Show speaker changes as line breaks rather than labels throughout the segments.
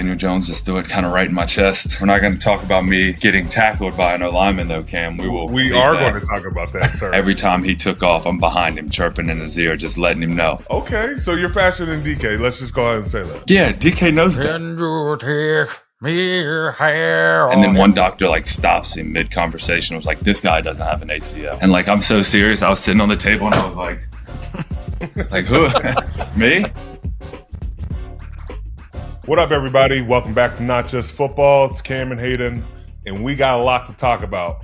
Daniel Jones just threw it kind of right in my chest. We're not going to talk about me getting tackled by an lineman, though, Cam.
We are going to talk about that, sir.
Every time he took off, I'm behind him, chirping in his ear, just letting him know.
Okay, so you're faster than DK. Let's just go ahead and say that.
Yeah, DK knows that. And then one doctor stops him mid-conversation, was like, this guy doesn't have an ACL. And I'm so serious, I was sitting on the table and I was like who? Me?
What up, everybody? Welcome back to Not Just Football. It's Cam and Hayden, and we got a lot to talk about.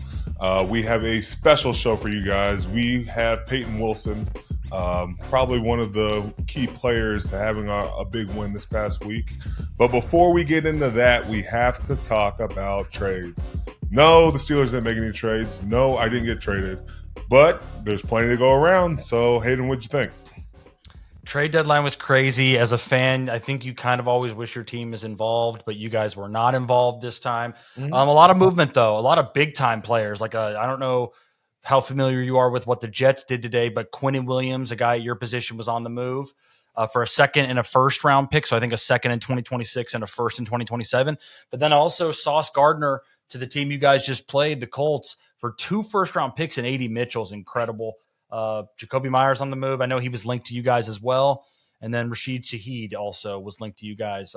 We have a special show for you guys. We have Payton Wilson, probably one of the key players to having a big win this past week. But before we get into that, we have to talk about trades. No, the Steelers didn't make any trades. No, I didn't get traded. But there's plenty to go around. So, Hayden, what'd you think?
Trade deadline was crazy. As a fan, I think you kind of always wish your team is involved, but you guys were not involved this time.
Mm-hmm.
A lot of movement, though. A lot of big-time players. I don't know how familiar you are with what the Jets did today, but Quentin Williams, a guy at your position, was on the move for a second and a first-round pick, so I think a second in 2026 and a first in 2027. But then also Sauce Gardner to the team you guys just played, the Colts, for 2 first-round picks and 80 Mitchell's incredible. Jacoby Myers on the move. I know he was linked to you guys as well. And then Rashid Shaheed also was linked to you guys.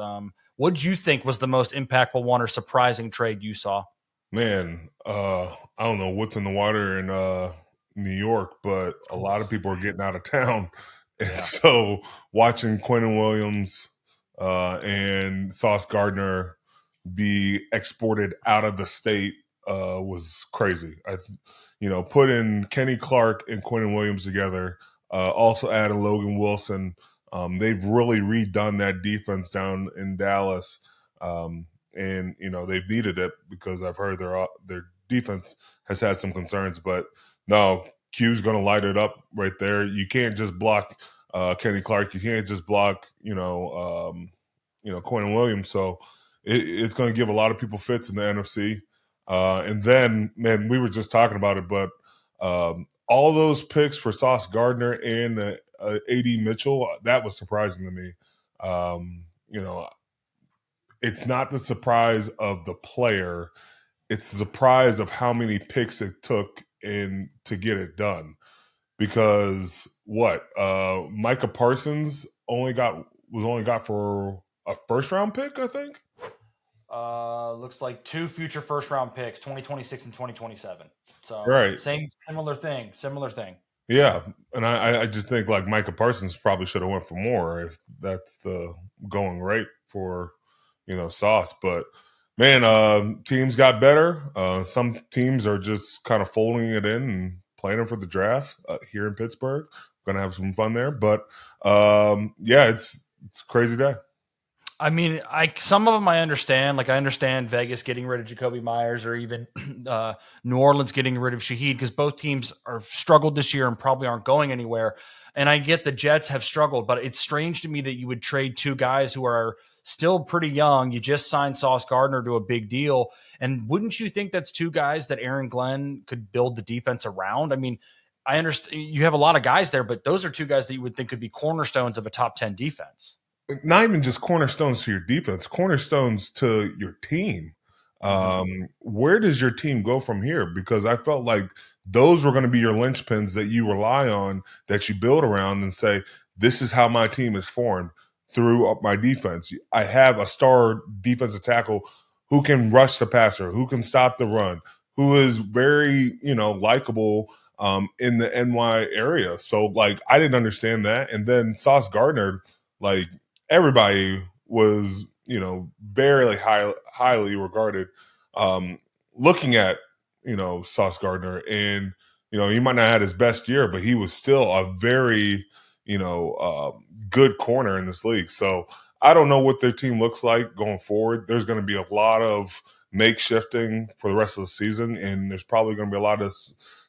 What did you think was the most impactful one or surprising trade you saw?
Man, I don't know what's in the water in New York, but a lot of people are getting out of town. And so watching Quentin Williams and Sauce Gardner be exported out of the state was crazy. Putting Kenny Clark and Quentin Williams together, also adding Logan Wilson. They've really redone that defense down in Dallas. And they've needed it because I've heard their defense has had some concerns. But no, Q's going to light it up right there. You can't just block Kenny Clark. You can't just block Quentin Williams. So it's going to give a lot of people fits in the NFC. And then, man, we were just talking about it, but all those picks for Sauce Gardner and A.D. Mitchell, that was surprising to me. It's not the surprise of the player. It's the surprise of how many picks it took to get it done. Because Micah Parsons was only got for a first-round pick, I think?
Looks like 2 future first-round picks, 2026 and 2027. So
right.
Similar thing.
Yeah, and I just think Micah Parsons probably should have went for more if that's the going rate for Sauce. But man, teams got better. Some teams are just kind of folding it in and planning for the draft here in Pittsburgh. Gonna have some fun there. But it's a crazy day.
I mean, some of them I understand. I understand Vegas getting rid of Jacoby Myers, or even New Orleans getting rid of Shaheed, because both teams are struggled this year and probably aren't going anywhere. And I get the Jets have struggled, but it's strange to me that you would trade 2 guys who are still pretty young. You just signed Sauce Gardner to a big deal. And wouldn't you think that's 2 guys that Aaron Glenn could build the defense around? I mean, I understand you have a lot of guys there, but those are 2 guys that you would think could be cornerstones of a top 10 defense.
Not even just cornerstones to your defense, cornerstones to your team. Where does your team go from here? Because I felt like those were going to be your linchpins that you rely on, that you build around and say, this is how my team is formed through my defense. I have a star defensive tackle who can rush the passer, who can stop the run, who is very, likable in the NY area. So I didn't understand that. And then Sauce Gardner, everybody was, very highly regarded. Looking at, Sauce Gardner, and, he might not have had his best year, but he was still a very, good corner in this league. So I don't know what their team looks like going forward. There's going to be a lot of makeshifting for the rest of the season, and there's probably going to be a lot of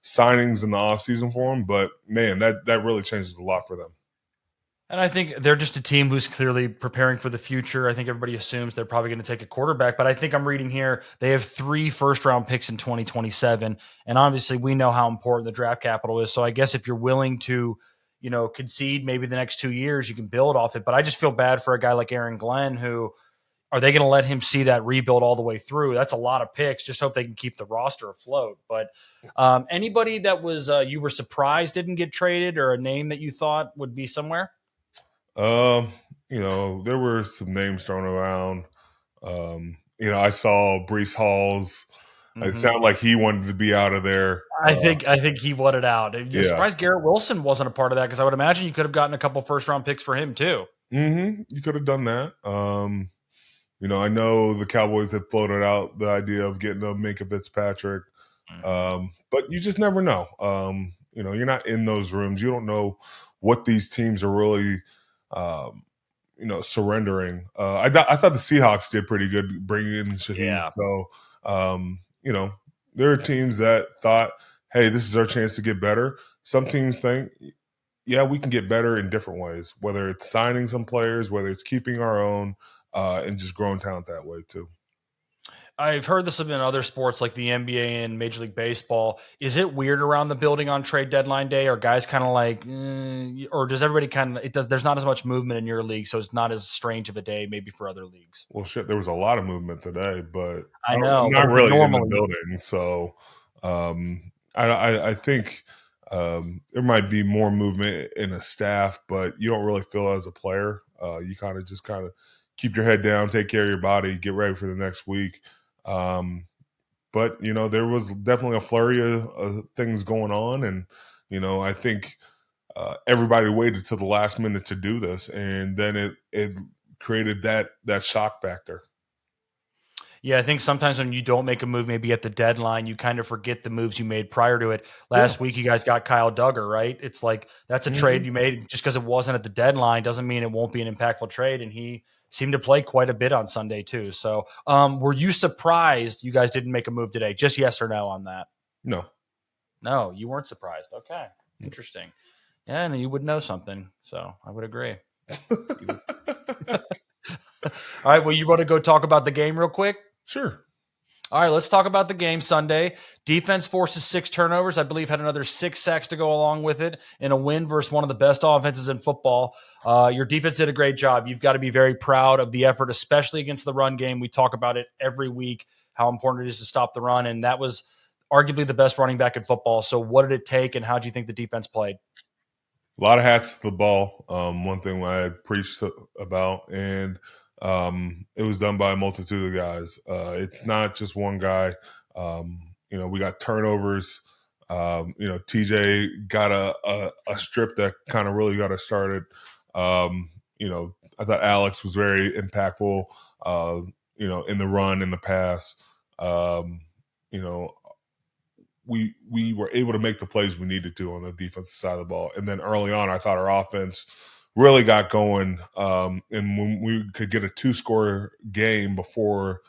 signings in the offseason for them. But, man, that really changes a lot for them.
And I think they're just a team who's clearly preparing for the future. I think everybody assumes they're probably going to take a quarterback, but I think I'm reading here they have 3 first-round picks in 2027, and obviously we know how important the draft capital is. So I guess if you're willing to, concede maybe the next 2 years, you can build off it. But I just feel bad for a guy like Aaron Glenn who, are they going to let him see that rebuild all the way through? That's a lot of picks. Just hope they can keep the roster afloat. But anybody that was you were surprised didn't get traded, or a name that you thought would be somewhere?
There were some names thrown around. I saw Brees Hall's. It sounded like he wanted to be out of there.
I think he wanted out. You're surprised Garrett Wilson wasn't a part of that, because I would imagine you could have gotten a couple first-round picks for him too.
You could have done that. I know the Cowboys had floated out the idea of getting a Minka Fitzpatrick, but you just never know. You're not in those rooms. You don't know what these teams are really, surrendering. I thought the Seahawks did pretty good bringing in Shaheed.
Yeah.
So, there are teams that thought, hey, this is our chance to get better. Some teams think, yeah, we can get better in different ways, whether it's signing some players, whether it's keeping our own, and just growing talent that way too.
I've heard this in other sports like the NBA and Major League Baseball. Is it weird around the building on trade deadline day? Are guys kind of like, or does everybody there's not as much movement in your league, so it's not as strange of a day maybe for other leagues?
Well, shit, there was a lot of movement today, but
I know,
not really
normally
in the building. So I think there might be more movement in a staff, but you don't really feel as a player. You kind of keep your head down, take care of your body, get ready for the next week. But there was definitely a flurry of things going on, and I think everybody waited to the last minute to do this, and then it created that shock factor.
Yeah, I think sometimes when you don't make a move, maybe at the deadline, you kind of forget the moves you made prior to it. Last week, you guys got Kyle Duggar, right? It's like that's a trade you made just because it wasn't at the deadline doesn't mean it won't be an impactful trade, and he seemed to play quite a bit on Sunday too. So were you surprised you guys didn't make a move today? Just yes or no on that? No, you weren't surprised. Okay, interesting. Yeah, and you would know something, so I would agree. All right, well, you want to go talk about the game real quick?
Sure.
All right, let's talk about the game Sunday. Defense forces 6 turnovers. I believe had another 6 sacks to go along with it in a win versus one of the best offenses in football. Your defense did a great job. You've got to be very proud of the effort, especially against the run game. We talk about it every week, how important it is to stop the run, and that was arguably the best running back in football. So what did it take, and how do you think the defense played?
A lot of hats to the ball. One thing I had preached about, and it was done by a multitude of guys. It's not just one guy. We got turnovers. TJ got a strip that kind of really got us started. I thought Alex was very impactful, in the run, in the pass. We were able to make the plays we needed to on the defensive side of the ball. And then early on, I thought our offense really got going. And when we could get a 2-score game before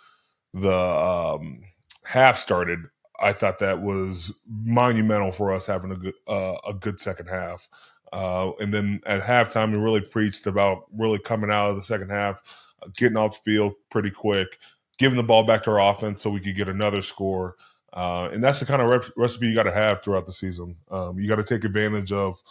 the half started, I thought that was monumental for us having a good second half. And then at halftime, we really preached about really coming out of the second half, getting off the field pretty quick, giving the ball back to our offense so we could get another score. And that's the kind of recipe you got to have throughout the season. You got to take advantage of,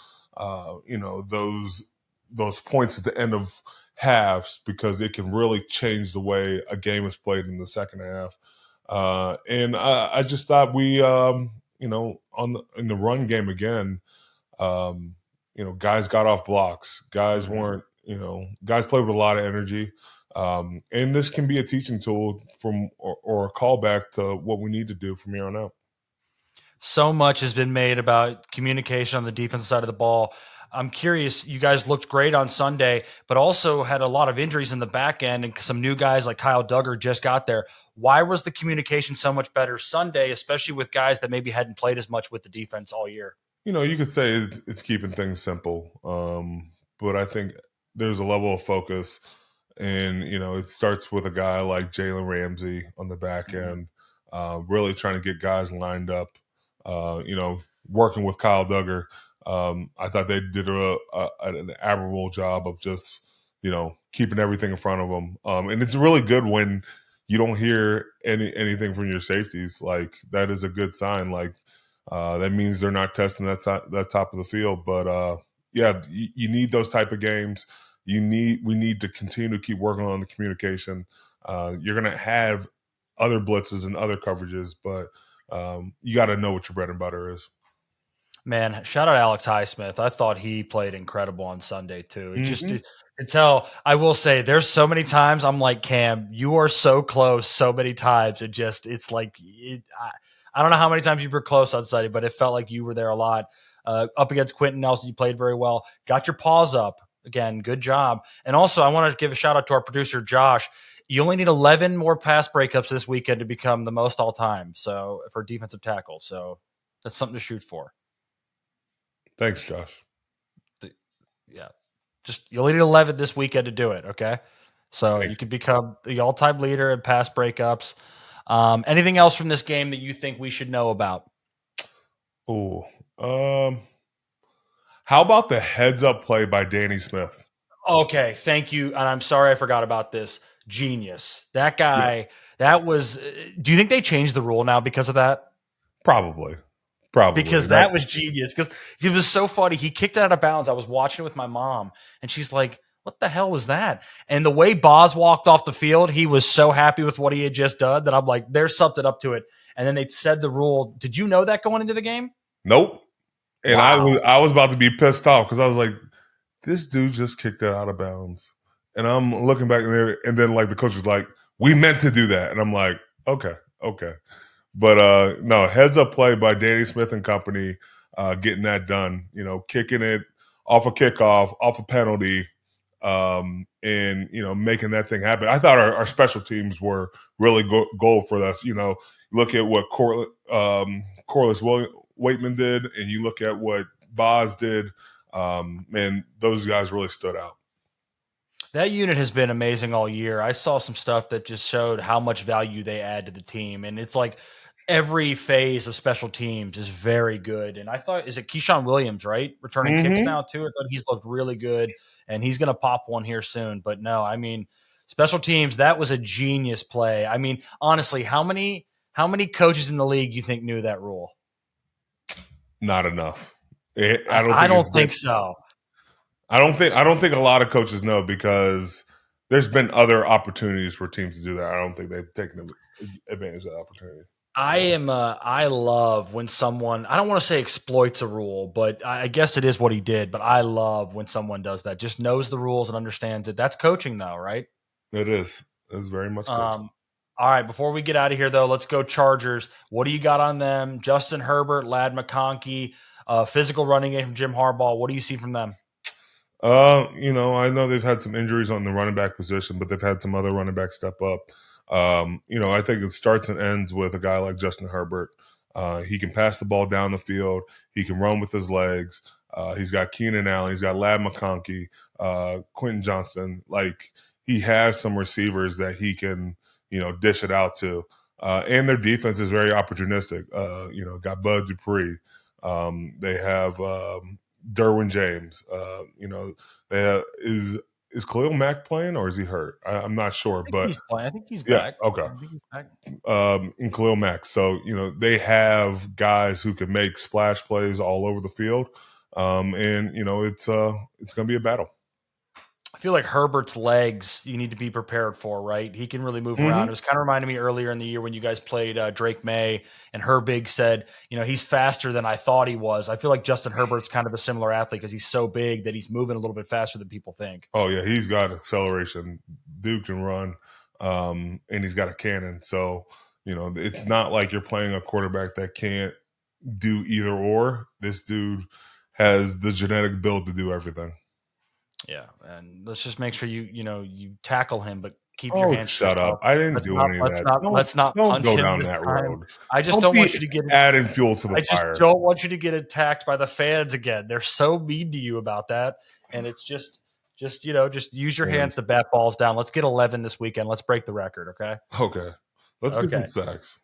those points at the end of halves, because it can really change the way a game is played in the second half. And I just thought we, in the run game again, guys got off blocks. Guys weren't, guys played with a lot of energy. And this can be a teaching tool or a callback to what we need to do from here on out.
So much has been made about communication on the defensive side of the ball. I'm curious, you guys looked great on Sunday, but also had a lot of injuries in the back end, and some new guys like Kyle Duggar just got there. Why was the communication so much better Sunday, especially with guys that maybe hadn't played as much with the defense all year?
You could say it's keeping things simple, but I think there's a level of focus, and, it starts with a guy like Jalen Ramsey on the back end, really trying to get guys lined up, working with Kyle Duggar. I thought they did an admirable job of just, keeping everything in front of them. And it's really good when you don't hear anything from your safeties. Like, that is a good sign. Like, that means they're not testing that top of the field. But, you need those type of games. We need to continue to keep working on the communication. You're going to have other blitzes and other coverages, but you got to know what your bread and butter is.
Man, shout out Alex Highsmith. I thought he played incredible on Sunday too. It just
Mhm.
could tell. I will say, there's so many times I'm like, Cam, you are so close. So many times, it's like I don't know how many times you were close on Sunday, but it felt like you were there a lot. Up against Quentin Nelson, you played very well. Got your paws up again. Good job. And also, I want to give a shout out to our producer Josh. You only need 11 more pass breakups this weekend to become the most all time. So for defensive tackle, so that's something to shoot for.
Thanks, Josh.
Yeah, just you'll need 11 this weekend to do it. Okay, so
Thanks.
you can become the all-time leader in pass breakups. Anything else from this game that you think we should know about?
Oh, how about the heads-up play by Danny Smith?
Okay, thank you, and I'm sorry I forgot about this. Genius, that guy.
Yeah.
That was. Do you think they changed the rule now because of that?
Probably.
Because that was genius. Because it was so funny. He kicked it out of bounds. I was watching it with my mom, and she's like, "What the hell was that?" And the way Boz walked off the field, he was so happy with what he had just done that I'm like, "There's something up to it." And then they said the rule. Did you know that going into the game?
Nope. And
Wow.
I was about to be pissed off because I was like, this dude just kicked it out of bounds. And I'm looking back there, and then like the coach was like, we meant to do that. And I'm like, okay. But no, heads up play by Danny Smith and company, getting that done, kicking it off a kickoff, off a penalty, and making that thing happen. I thought our special teams were really gold for us. Look at what Corliss Waitman did, and you look at what Boz did, and those guys really stood out.
That unit has been amazing all year. I saw some stuff that just showed how much value they add to the team, and it's like every phase of special teams is very good. And I thought, is it Keyshawn Williams, right? Returning kicks now too. I thought he's looked really good, and he's going to pop one here soon. But no, I mean, special teams, that was a genius play. I mean, honestly, how many coaches in the league you think knew that rule?
Not enough.
I don't think so.
I don't think a lot of coaches know, because there's been other opportunities for teams to do that. I don't think they've taken advantage of that opportunity.
I love when someone, I don't want to say exploits a rule, but I guess it is what he did. But I love when someone does that, just knows the rules and understands it. That's coaching though, right?
It is. It's very much coaching.
All right, before we get out of here though, let's go Chargers. What do you got on them? Justin Herbert, Ladd McConkey, physical running game from Jim Harbaugh. What do you see from them?
I know they've had some injuries on the running back position, but they've had some other running backs step up. I think it starts and ends with a guy like Justin Herbert. He can pass the ball down the field. He can run with his legs. He's got Keenan Allen. He's got Ladd McConkey, Quentin Johnston. Like, he has some receivers that he can, dish it out to. And their defense is very opportunistic. Got Bud Dupree. They have Derwin James. They have, is Khalil Mack playing, or is he hurt? I'm not sure, but
I think he's back.
Okay.
He's back.
And Khalil Mack. So, they have guys who can make splash plays all over the field. It's going to be a battle. I
feel like Herbert's legs you need to be prepared for, right? He can really move around. It was kind of reminding me earlier in the year when you guys played Drake May, and Herbig said, he's faster than I thought he was. I feel like Justin Herbert's kind of a similar athlete because he's so big that he's moving a little bit faster than people think.
Oh, yeah, he's got acceleration. Dude can run, and he's got a cannon. So, it's not like you're playing a quarterback that can't do either or. This dude has the genetic build to do everything.
Yeah, and let's just make sure you tackle him, but keep your hands.
Shut up! I didn't do any of that.
Let's not
don't go down that road.
I just don't want you to get
adding fuel to the fire.
I just don't want you to get attacked by the fans again. They're so mean to you about that, and it's just use your hands to bat balls down. Let's get 11 this weekend. Let's break the record, okay?
Okay, let's get some sacks.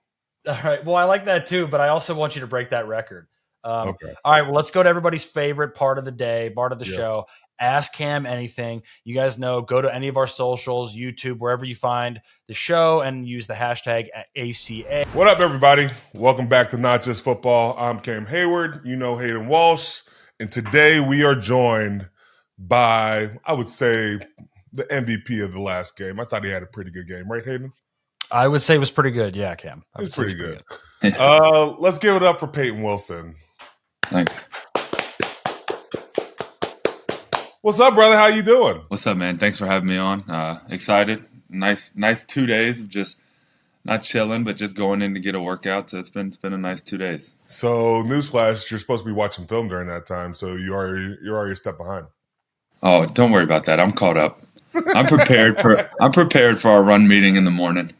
All right. Well, I like that too, but I also want you to break that record.
Okay.
All right. Well, let's go to everybody's favorite part of the day, part of the show. Ask Cam anything. You guys know, go to any of our socials, YouTube, wherever you find the show, and use the hashtag ACA.
What up, everybody? Welcome back to Not Just Football. I'm Cam Heyward. Hayden Walsh. And today we are joined by, I would say, the MVP of the last game. I thought he had a pretty good game, right, Hayden?
I would say it was pretty good. Yeah, Cam.
It was pretty good. Let's give it up for Payton Wilson.
Thanks.
What's up, brother? How you doing?
What's up, man? Thanks for having me on. Excited. Nice 2 days of just not chilling, but just going in to get a workout. So it's been a nice 2 days.
So, newsflash: you're supposed to be watching film during that time, so you're already a step behind.
Oh, don't worry about that. I'm caught up. I'm prepared for our run meeting in the morning.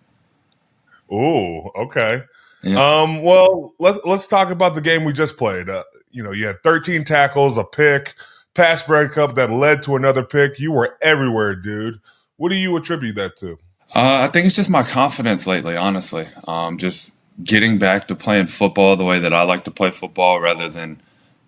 Oh, okay.
Yeah.
Well, let's talk about the game we just played. You had 13 tackles, a pick, pass breakup that led to another pick. You were everywhere, dude. What do you attribute that to?
I think it's just my confidence lately, honestly. Just getting back to playing football the way that I like to play football rather than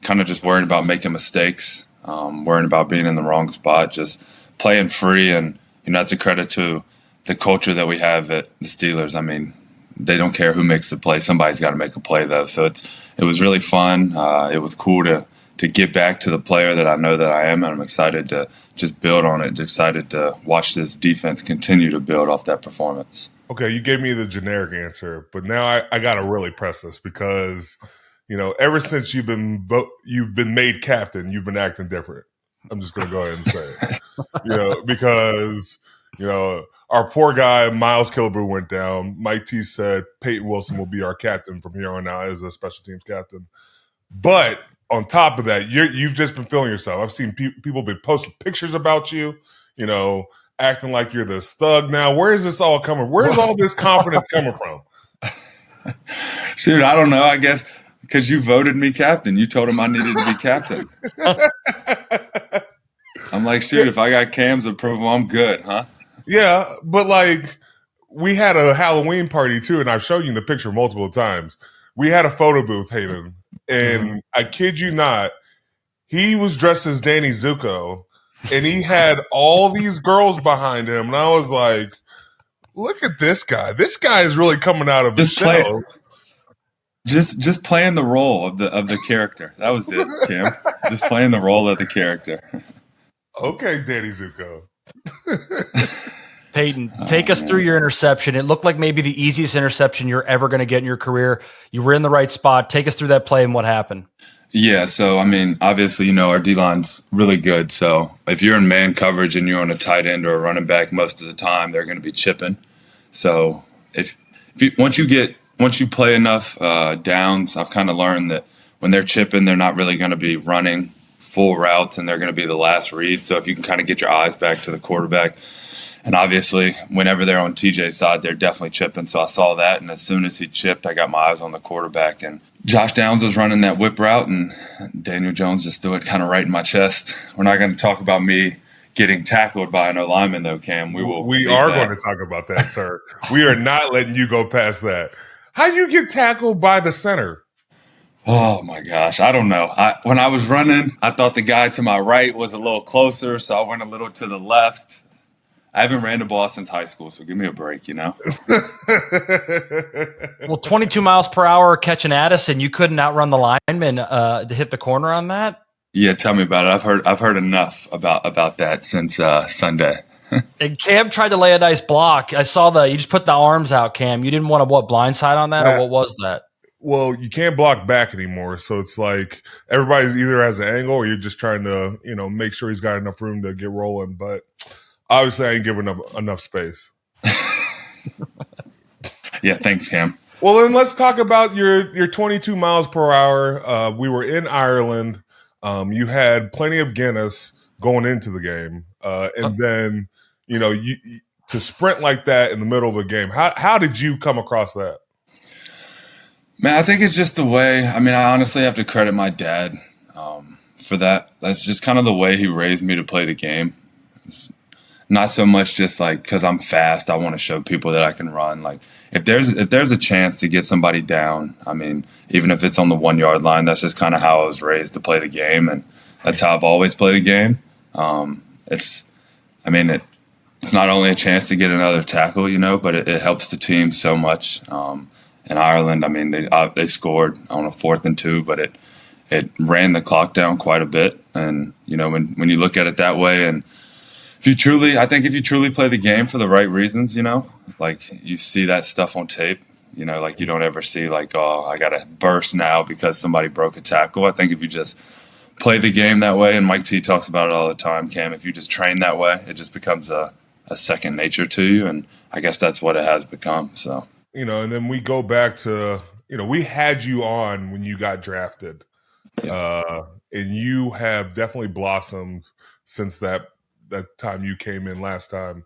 kind of just worrying about making mistakes, worrying about being in the wrong spot, just playing free. And, that's a credit to the culture that we have at the Steelers. I mean, they don't care who makes the play. Somebody's got to make a play, though. So it was really fun. It was cool to get back to the player that I know that I am, and I'm excited to just build on it. Excited to watch this defense continue to build off that performance.
Okay, you gave me the generic answer, but now I got to really press this because, ever since you've been made captain, you've been acting different. I'm just going to go ahead and say it, because our poor guy Miles Killebrew went down. Mike T said Payton Wilson will be our captain from here on out as a special teams captain, but on top of that, you've just been feeling yourself. I've seen people been posting pictures about you, acting like you're this thug now. Where is this all coming? Where is all this confidence coming from?
Shoot, I don't know. I guess because you voted me captain. You told him I needed to be captain. I'm like, shoot, if I got Cam's approval, I'm good, huh?
Yeah, but we had a Halloween party too, and I've shown you the picture multiple times. We had a photo booth, Hayden. And I kid you not, he was dressed as Danny Zuko, and he had all these girls behind him. And I was like, look at this guy. This guy is really coming out of the show.
Just playing the role of the character. That was it, Cam. Just playing the role of the character.
Okay, Danny Zuko.
Payton, take us through your interception. It looked like maybe the easiest interception you're ever going to get in your career. You were in the right spot. Take us through that play and what happened.
Yeah, so, obviously, our D-line's really good. So if you're in man coverage and you're on a tight end or a running back, most of the time they're going to be chipping. So once you play enough downs, I've kind of learned that when they're chipping, they're not really going to be running full routes and they're going to be the last read. So if you can kind of get your eyes back to the quarterback. And obviously, whenever they're on TJ's side, they're definitely chipping. So I saw that, and as soon as he chipped, I got my eyes on the quarterback. And Josh Downs was running that whip route, and Daniel Jones just threw it kind of right in my chest. We're not going to talk about me getting tackled by an lineman, though, Cam. We are
going to talk about that, sir. We are not letting you go past that. How do you get tackled by the center?
Oh, my gosh. I don't know. When I was running, I thought the guy to my right was a little closer, so I went a little to the left. I haven't ran the ball since high school, so give me a break,
Well, 22 miles per hour catching Addison, you couldn't outrun the lineman to hit the corner on that?
Yeah, tell me about it. I've heard enough about that since Sunday.
And Cam tried to lay a nice block. I saw you just put the arms out, Cam. You didn't want to blindside on that, or what was that?
Well, you can't block back anymore, so it's like everybody's either has an angle or you're just trying to, make sure he's got enough room to get rolling, but obviously, I ain't giving up enough space.
Yeah, thanks, Cam.
Well, then let's talk about your 22 miles per hour. We were in Ireland. You had plenty of Guinness going into the game. And then, to sprint like that in the middle of a game, how did you come across that?
Man, I think it's just the way. I honestly have to credit my dad for that. That's just kind of the way he raised me to play the game. It's not so much just because I'm fast, I want to show people that I can run. If there's a chance to get somebody down, even if it's on the 1 yard line, that's just kind of how I was raised to play the game, and that's how I've always played the game. It's not only a chance to get another tackle, but it helps the team so much. In Ireland, they scored on a 4th and 2, but it ran the clock down quite a bit. And when you look at it that way, and I think if you truly play the game for the right reasons, like you see that stuff on tape, like you don't ever see like, oh, I got to burst now because somebody broke a tackle. I think if you just play the game that way, and Mike T talks about it all the time, Cam, if you just train that way, it just becomes a second nature to you. And I guess that's what it has become. So,
and then we go back to, we had you on when you got drafted. Yeah. And you have definitely blossomed since that time you came in last time.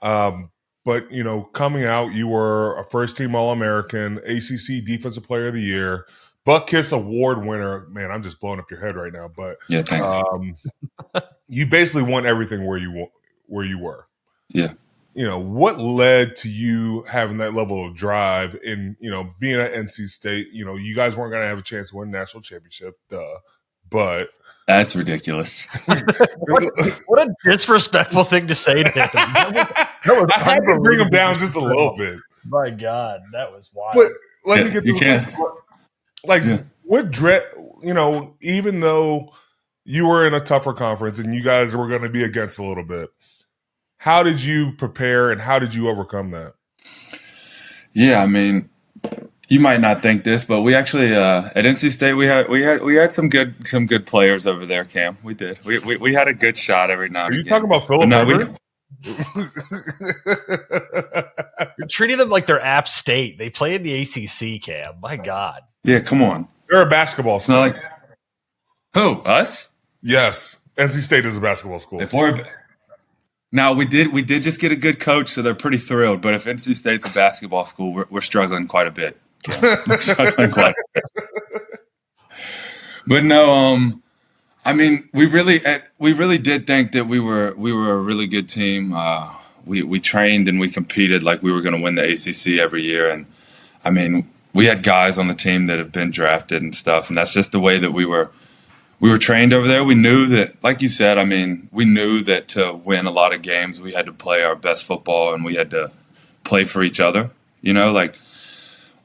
But, coming out, you were a first-team All-American, ACC Defensive Player of the Year, Buck Kiss Award winner. Man, I'm just blowing up your head right now. But
yeah, thanks.
You basically won everything where you were.
Yeah.
What led to you having that level of drive and, being at NC State? You guys weren't going to have a chance to win a national championship, but
that's ridiculous.
what a disrespectful thing to say to him.
I had to bring him down just a little bit.
My God, that was wild.
But let me get to what even though you were in a tougher conference and you guys were going to be against a little bit, how did you prepare and how did you overcome that?
Yeah, I mean, you might not think this, but we actually at NC State we had some good players over there, Cam. We did. We had a good shot every now and again.
Are you talking about Philip Herbert?
You're treating them like they're App State. They play in the ACC, Cam. My God.
Yeah, come on.
They're a basketball school.
It's not like who? Us?
Yes. NC State is a basketball school.
Now we did just get a good coach, so they're pretty thrilled. But if NC State's a basketball school, we're struggling quite a bit. We're struggling quite a bit. But no, I mean, we really did think that we were a really good team. We trained and we competed like we were going to win the ACC every year, and I mean, we had guys on the team that have been drafted and stuff, and that's just the way that we were trained over there. We knew that, like you said, I mean, we knew that to win a lot of games, we had to play our best football and we had to play for each other. Like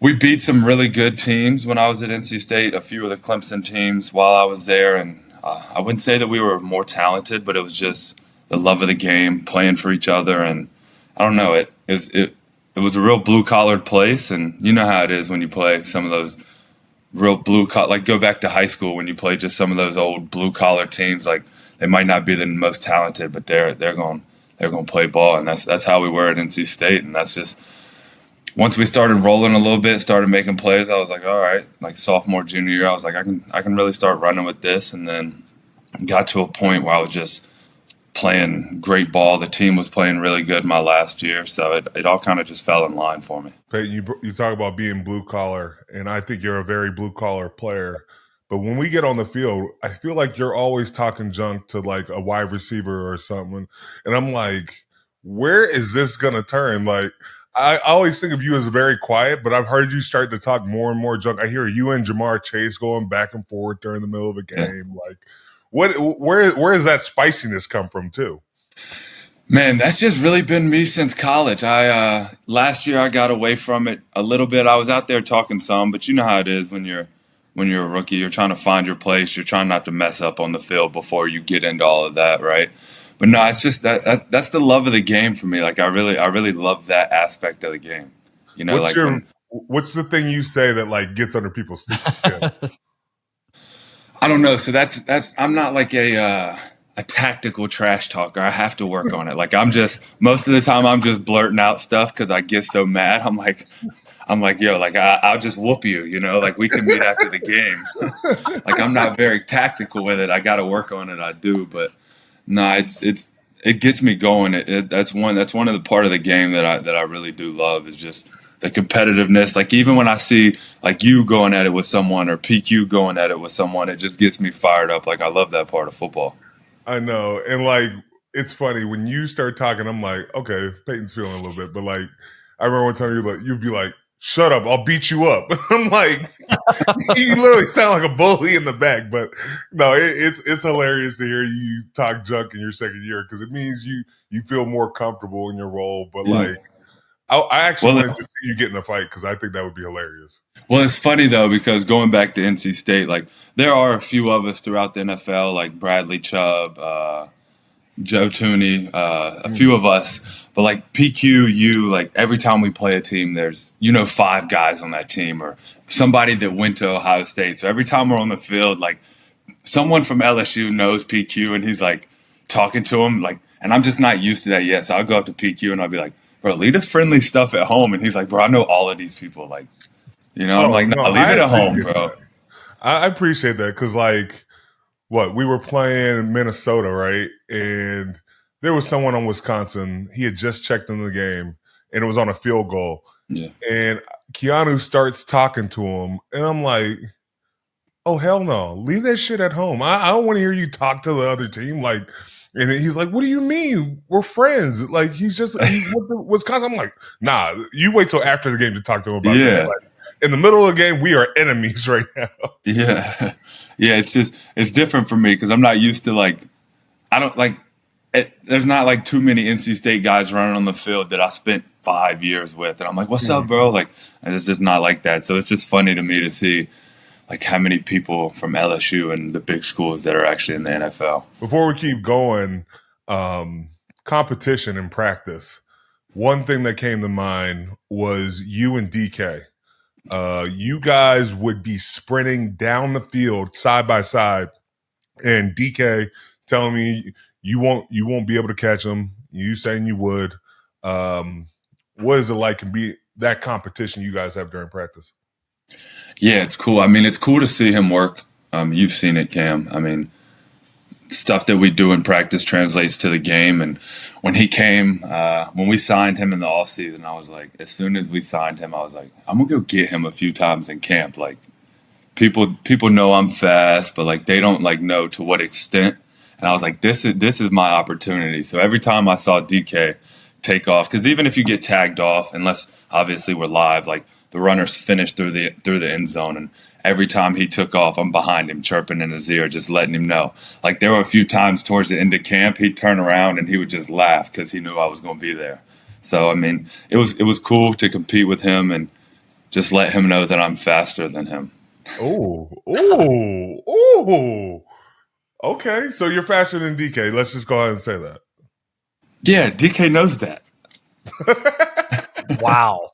we beat some really good teams when I was at NC State, a few of the Clemson teams while I was there. And I wouldn't say that we were more talented, but it was just the love of the game, playing for each other. And I don't know, it was a real blue-collared place. And you know how it is when you play some of those real blue-collar, like go back to high school when you play just some of those old blue-collar teams. Like they might not be the most talented, but they're going to play ball. And that's how we were at NC State. And that's just – once we started rolling a little bit, started making plays, I was like, all right, like sophomore, junior year, I was like, I can really start running with this. And then got to a point where I was just playing great ball. The team was playing really good my last year, so it all kind of just fell in line for me.
Payton, you talk about being blue collar, and I think you're a very blue collar player. But when we get on the field, I feel like you're always talking junk to like a wide receiver or something, and I'm like, where is this gonna turn? Like, I always think of you as very quiet, but I've heard you start to talk more and more junk. I hear you and Jamar Chase going back and forth during the middle of a game. Yeah. Like, where does that spiciness come from too?
Man, that's just really been me since college. Last year I got away from it a little bit. I was out there talking some, but you know how it is when you're a rookie. You're trying to find your place. You're trying not to mess up on the field before you get into all of that, right? But no, it's just that's the love of the game for me. Like I really love that aspect of the game.
What's the thing you say that like gets under people's skin?
I don't know. So that's I'm not like a tactical trash talker. I have to work on it. Like most of the time I'm just blurting out stuff because I get so mad. I'm like, yo, like I'll just whoop you, like we can meet after the game. Like I'm not very tactical with it. I got to work on it. I do, but no, it gets me going. That's one of the part of the game that I really do love is just the competitiveness. Like even when I see like you going at it with someone or PQ going at it with someone, it just gets me fired up. Like I love that part of football.
I know. And like, it's funny when you start talking, I'm like, okay, Peyton's feeling a little bit, but like, I remember one time you'd be like, shut up, I'll beat you up. I'm like, you literally sound like a bully in the back, but no, it's hilarious to hear you talk junk in your second year because it means you feel more comfortable in your role. But like, I actually wanted to see you get in a fight because I think that would be hilarious.
Well, it's funny though because going back to NC State, like there are a few of us throughout the NFL, like Bradley Chubb, Joe Tooney, a few of us. But like PQ, like every time we play a team, there's, 5 guys on that team or somebody that went to Ohio State. So every time we're on the field, like someone from LSU knows PQ and he's like talking to him, like, and I'm just not used to that yet. So I'll go up to PQ and I'll be like, bro, leave the friendly stuff at home. And he's like, bro, I know all of these people. Like, I'm like, no, leave it at home, bro.
I appreciate that because, like, we were playing Minnesota, right? And there was someone on Wisconsin. He had just checked in the game, and it was on a field goal.
Yeah.
And Keanu starts talking to him, and I'm like, oh, hell no. Leave that shit at home. I don't want to hear you talk to the other team. Like, and then he's like, what do you mean? We're friends. Like, he's went to Wisconsin. I'm like, nah, you wait till after the game to talk to him about that. Like, in the middle of the game, we are enemies right now.
Yeah. Yeah, it's different for me because I'm not used to, like, I don't, like, there's not, like, too many NC State guys running on the field that I spent 5 years with. And I'm like, what's up, bro? Like, and it's just not like that. So it's just funny to me to see, like, how many people from LSU and the big schools that are actually in the NFL.
Before we keep going, competition in practice. One thing that came to mind was you and DK. You guys would be sprinting down the field side by side, and DK telling me you won't be able to catch him. You saying you would. What is it like to be that competition you guys have during practice?
Yeah, it's cool. I mean, it's cool to see him work. You've seen it, Cam. I mean, stuff that we do in practice translates to the game. And when he came, when we signed him in the offseason, I was like, as soon as we signed him, I was like, I'm going to go get him a few times in camp. Like, people know I'm fast, but, like, they don't, like, know to what extent. And I was like, this is my opportunity. So every time I saw DK take off, because even if you get tagged off, unless obviously we're live, like, the runners finish through the end zone, and every time he took off, I'm behind him, chirping in his ear, just letting him know. Like, there were a few times towards the end of camp, he'd turn around and he would just laugh because he knew I was going to be there. So, I mean, it was cool to compete with him and just let him know that I'm faster than him.
Oh. Okay, so you're faster than DK. Let's just go ahead and say that.
Yeah, DK knows that.
Wow.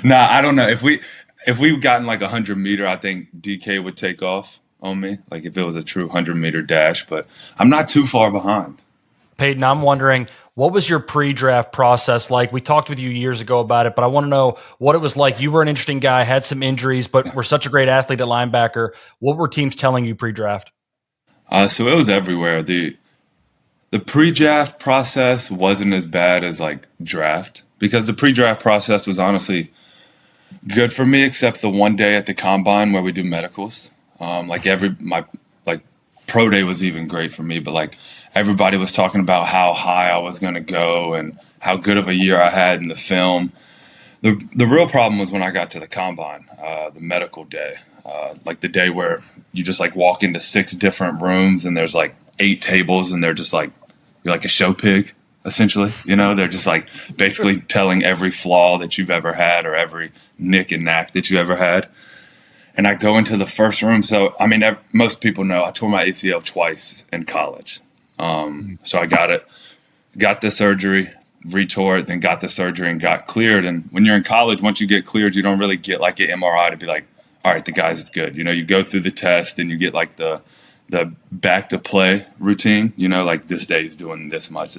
Nah, I don't know. If we've gotten like 100-meter, I think DK would take off on me, like if it was a true 100-meter dash, but I'm not too far behind.
Payton, I'm wondering, what was your pre-draft process like? We talked with you years ago about it, but I want to know what it was like. You were an interesting guy, had some injuries, but were such a great athlete at linebacker. What were teams telling you pre-draft?
So it was everywhere. The pre-draft process wasn't as bad as like draft, because the pre-draft process was honestly good for me, except the one day at the combine where we do medicals. My pro day was even great for me, but like everybody was talking about how high I was going to go and how good of a year I had in the film. The real problem was when I got to the combine, the medical day, like the day where you just like walk into 6 different rooms and there's like 8 tables and they're just like, you're like a show pig, essentially. They're just like basically telling every flaw that you've ever had or every nick and knack that you ever had. And I go into the first room. So, I mean, most people know I tore my ACL twice in college. So I got the surgery, retore it, then got the surgery and got cleared. And when you're in college, once you get cleared, you don't really get like an MRI to be like, all right, the guy's good. You go through the test and you get like the back to play routine, like this day is doing this much.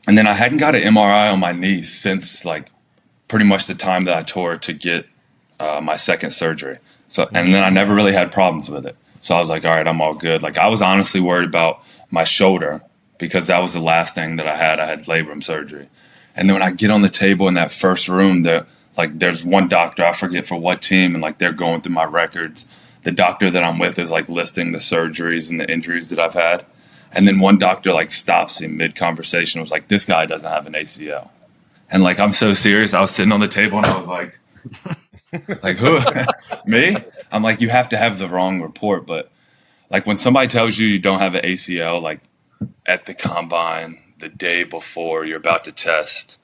And then I hadn't got an MRI on my knee since like pretty much the time that I tore to get my second surgery. So, and then I never really had problems with it. So I was like, all right, I'm all good. Like I was honestly worried about my shoulder because that was the last thing that I had. I had labrum surgery. And then when I get on the table in that first room, there's one doctor, I forget for what team, and like they're going through my records. The doctor that I'm with is like listing the surgeries and the injuries that I've had. And then one doctor like stops in mid-conversation and was like, this guy doesn't have an ACL. And like, I'm so serious. I was sitting on the table and I was like, like who? Me? I'm like, you have to have the wrong report. But like when somebody tells you don't have an ACL, like at the combine, the day before you're about to test,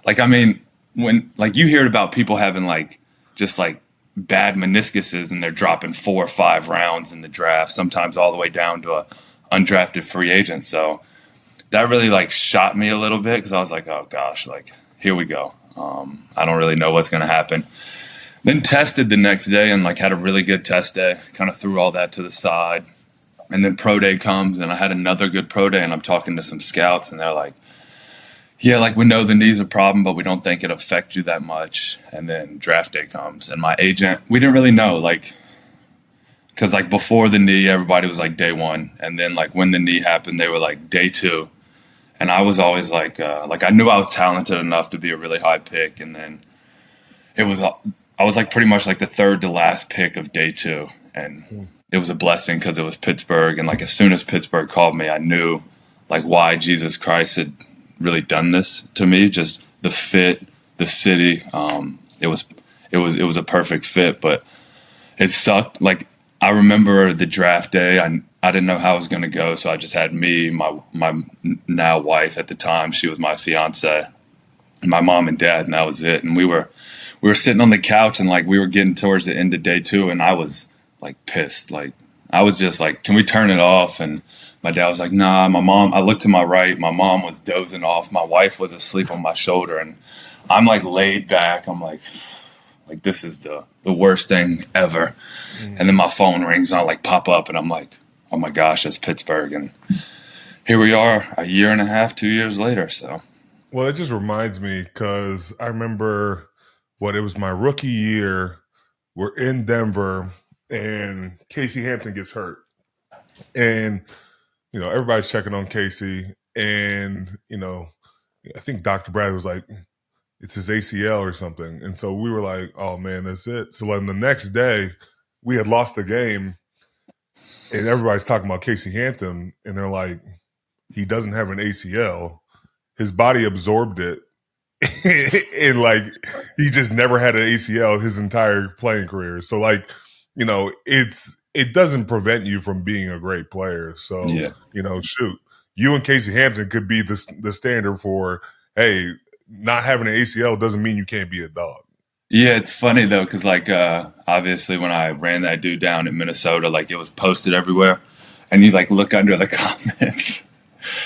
like, I mean, when like you hear about people having like just like bad meniscuses and they're dropping 4 or 5 rounds in the draft, sometimes all the way down to a undrafted free agent. So that really like shot me a little bit because I was like, oh gosh, like here we go. I don't really know what's going to happen. Then tested the next day and like had a really good test day, kind of threw all that to the side. And then pro day comes and I had another good pro day and I'm talking to some scouts and they're like, yeah, like we know the knee's a problem, but we don't think it affects you that much. And then draft day comes and my agent, we didn't really know, like, because like before the knee, everybody was like day one. And then like when the knee happened, they were like day two. And I was always like I knew I was talented enough to be a really high pick. And then I was like pretty much like the third to last pick of day two. And it was a blessing because it was Pittsburgh. And like as soon as Pittsburgh called me, I knew like why Jesus Christ had really done this to me. Just the fit, the city. It was a perfect fit, but it sucked. Like I remember the draft day. I didn't know how it was going to go, so I just had me, my now wife at the time. She was my fiance, and my mom and dad, and that was it. And we were sitting on the couch, and like we were getting towards the end of day two, and I was like pissed. Like I was just like, "Can we turn it off?" And my dad was like, "Nah." My mom. I looked to my right. My mom was dozing off. My wife was asleep on my shoulder, and I'm like laid back. I'm like this is the worst thing ever. And then my phone rings, and I like pop up, and I'm like, oh my gosh, it's Pittsburgh. And here we are a year and a half, 2 years later. So,
well, it just reminds me because I remember it was my rookie year. We're in Denver and Casey Hampton gets hurt. And, everybody's checking on Casey. And, I think Dr. Brad was like, it's his ACL or something. And so we were like, oh man, that's it. So then the next day we had lost the game. And everybody's talking about Casey Hampton, and they're like, he doesn't have an ACL. His body absorbed it. And, like, he just never had an ACL his entire playing career. So, like, it doesn't prevent you from being a great player. So, shoot, you and Casey Hampton could be the standard for, hey, not having an ACL doesn't mean you can't be a dog.
Yeah, it's funny though, because like obviously when I ran that dude down in Minnesota, like it was posted everywhere, and you like look under the comments,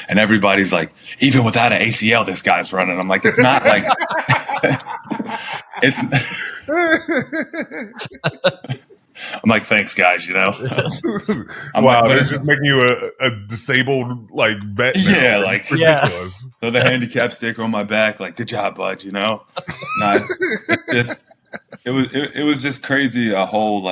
and everybody's like, even without an ACL, this guy's running. I'm like, it's not like it's. I'm like, thanks, guys. I'm
wow,
like, but
it's just making you a disabled like vet.
Yeah,
now.
like
ridiculous.
So the handicap sticker on my back, like, good job, bud. No, it was just crazy. The whole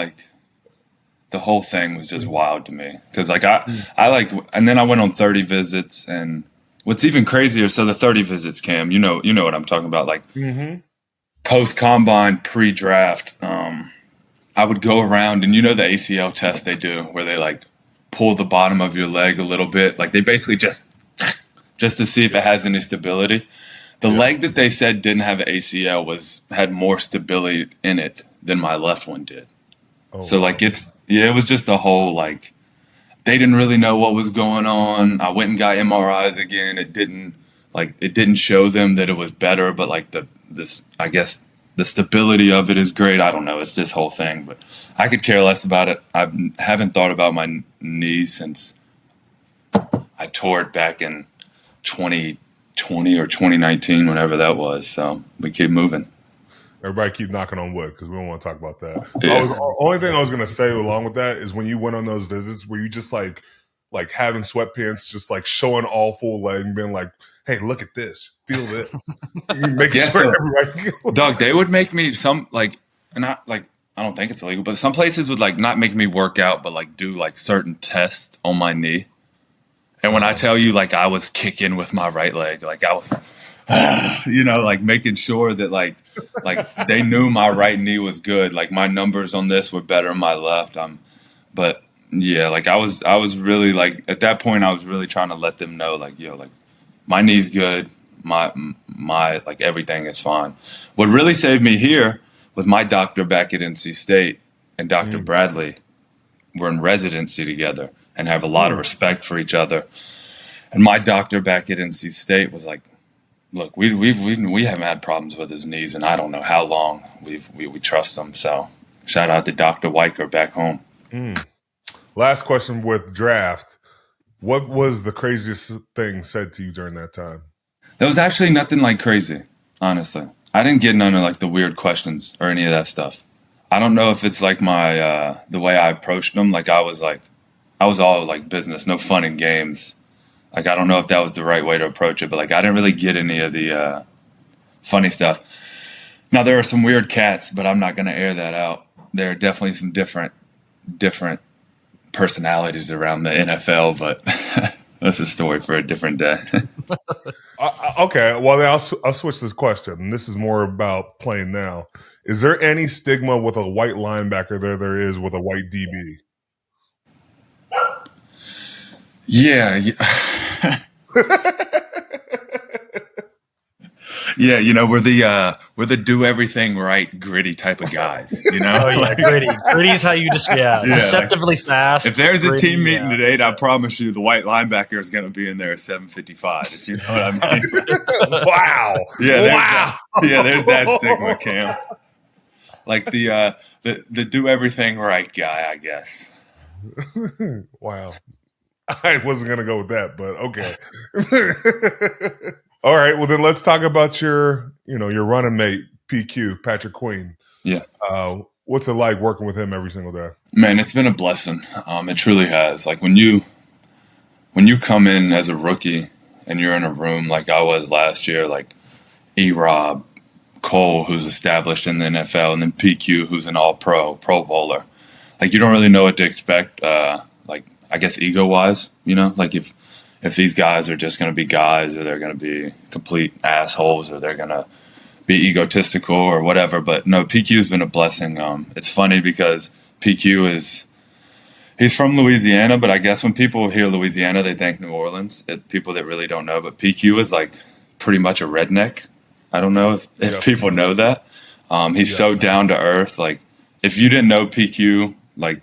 thing was just wild to me because like I like, and then I went on 30 visits, and what's even crazier. So the 30 visits, Cam, you know what I'm talking about, like post combine, pre draft. I would go around, and the ACL test they do where they like pull the bottom of your leg a little bit. Like they basically just to see if it has any stability. The leg that they said didn't have an ACL had more stability in it than my left one did. Oh, so like it was just a whole like they didn't really know what was going on. I went and got MRIs again. It didn't show them that it was better, but like I guess the stability of it is great. I don't know. It's this whole thing, but I could care less about it. I haven't thought about my knees since I tore it back in 2020 or 2019, whenever that was. So we keep moving.
Everybody keep knocking on wood because we don't want to talk about that.
Yeah.
Only thing I was going to say along with that is when you went on those visits, were you just like having sweatpants, just like showing all full leg and being like, hey, look at this, feel it. Making sure everybody
Doug, they would make me I don't think it's illegal, but some places would like not make me work out, but like do like certain tests on my knee. And when I tell you, like I was kicking with my right leg, like I was, like making sure that like they knew my right knee was good. Like my numbers on this were better than my left. But yeah, like I was really like at that point I was really trying to let them know like, like my knee's good. My like everything is fine. What really saved me here was my doctor back at NC State and Dr. Bradley were in residency together and have a lot of respect for each other. And my doctor back at NC State was like, look, we haven't had problems with his knees, and I don't know how long. We trust him. So shout out to Dr. Weicker back home.
Last question with draft. What was the craziest thing said to you during that time?
There was actually nothing like crazy, honestly. I didn't get none of like the weird questions or any of that stuff. I don't know if it's like my the way I approached them. Like I was all like business, no fun and games. Like I don't know if that was the right way to approach it, but like I didn't really get any of the funny stuff. Now there are some weird cats, but I'm not going to air that out. There are definitely some different personalities around the NFL, but that's a story for a different day.
Okay, well, then I'll switch this question. This is more about playing now. Is there any stigma with a white linebacker there is with a white DB?
Yeah. Yeah, you know, we're the do everything right, gritty type of guys. You know,
Oh yeah, gritty. Gritty is how you just deceptively fast.
if there's a
gritty,
team meeting today, I promise you, the white linebacker is going to be in there at 7:55. If you know what I mean?
Wow.
Yeah. There's that stigma, Cam. Like the do everything right guy, I guess.
Wow. I wasn't going to go with that, but okay. All right. Well, then let's talk about your running mate, PQ, Patrick Queen.
Yeah.
What's it like working with him every single day?
Man, it's been a blessing. It truly has. Like when you come in as a rookie and you're in a room like I was last year, like E-Rob, Cole, who's established in the NFL, and then PQ, who's an all-pro, Pro Bowler. Like you don't really know what to expect. Like I guess ego-wise, you know, like if these guys are just going to be guys, or they're going to be complete assholes, or they're going to be egotistical or whatever. But no, PQ's been a blessing. It's funny because he's from Louisiana, but I guess when people hear Louisiana, they think New Orleans. People that really don't know, but PQ is like pretty much a redneck. I don't know if people know that. He's so down to earth. Like if you didn't know PQ, like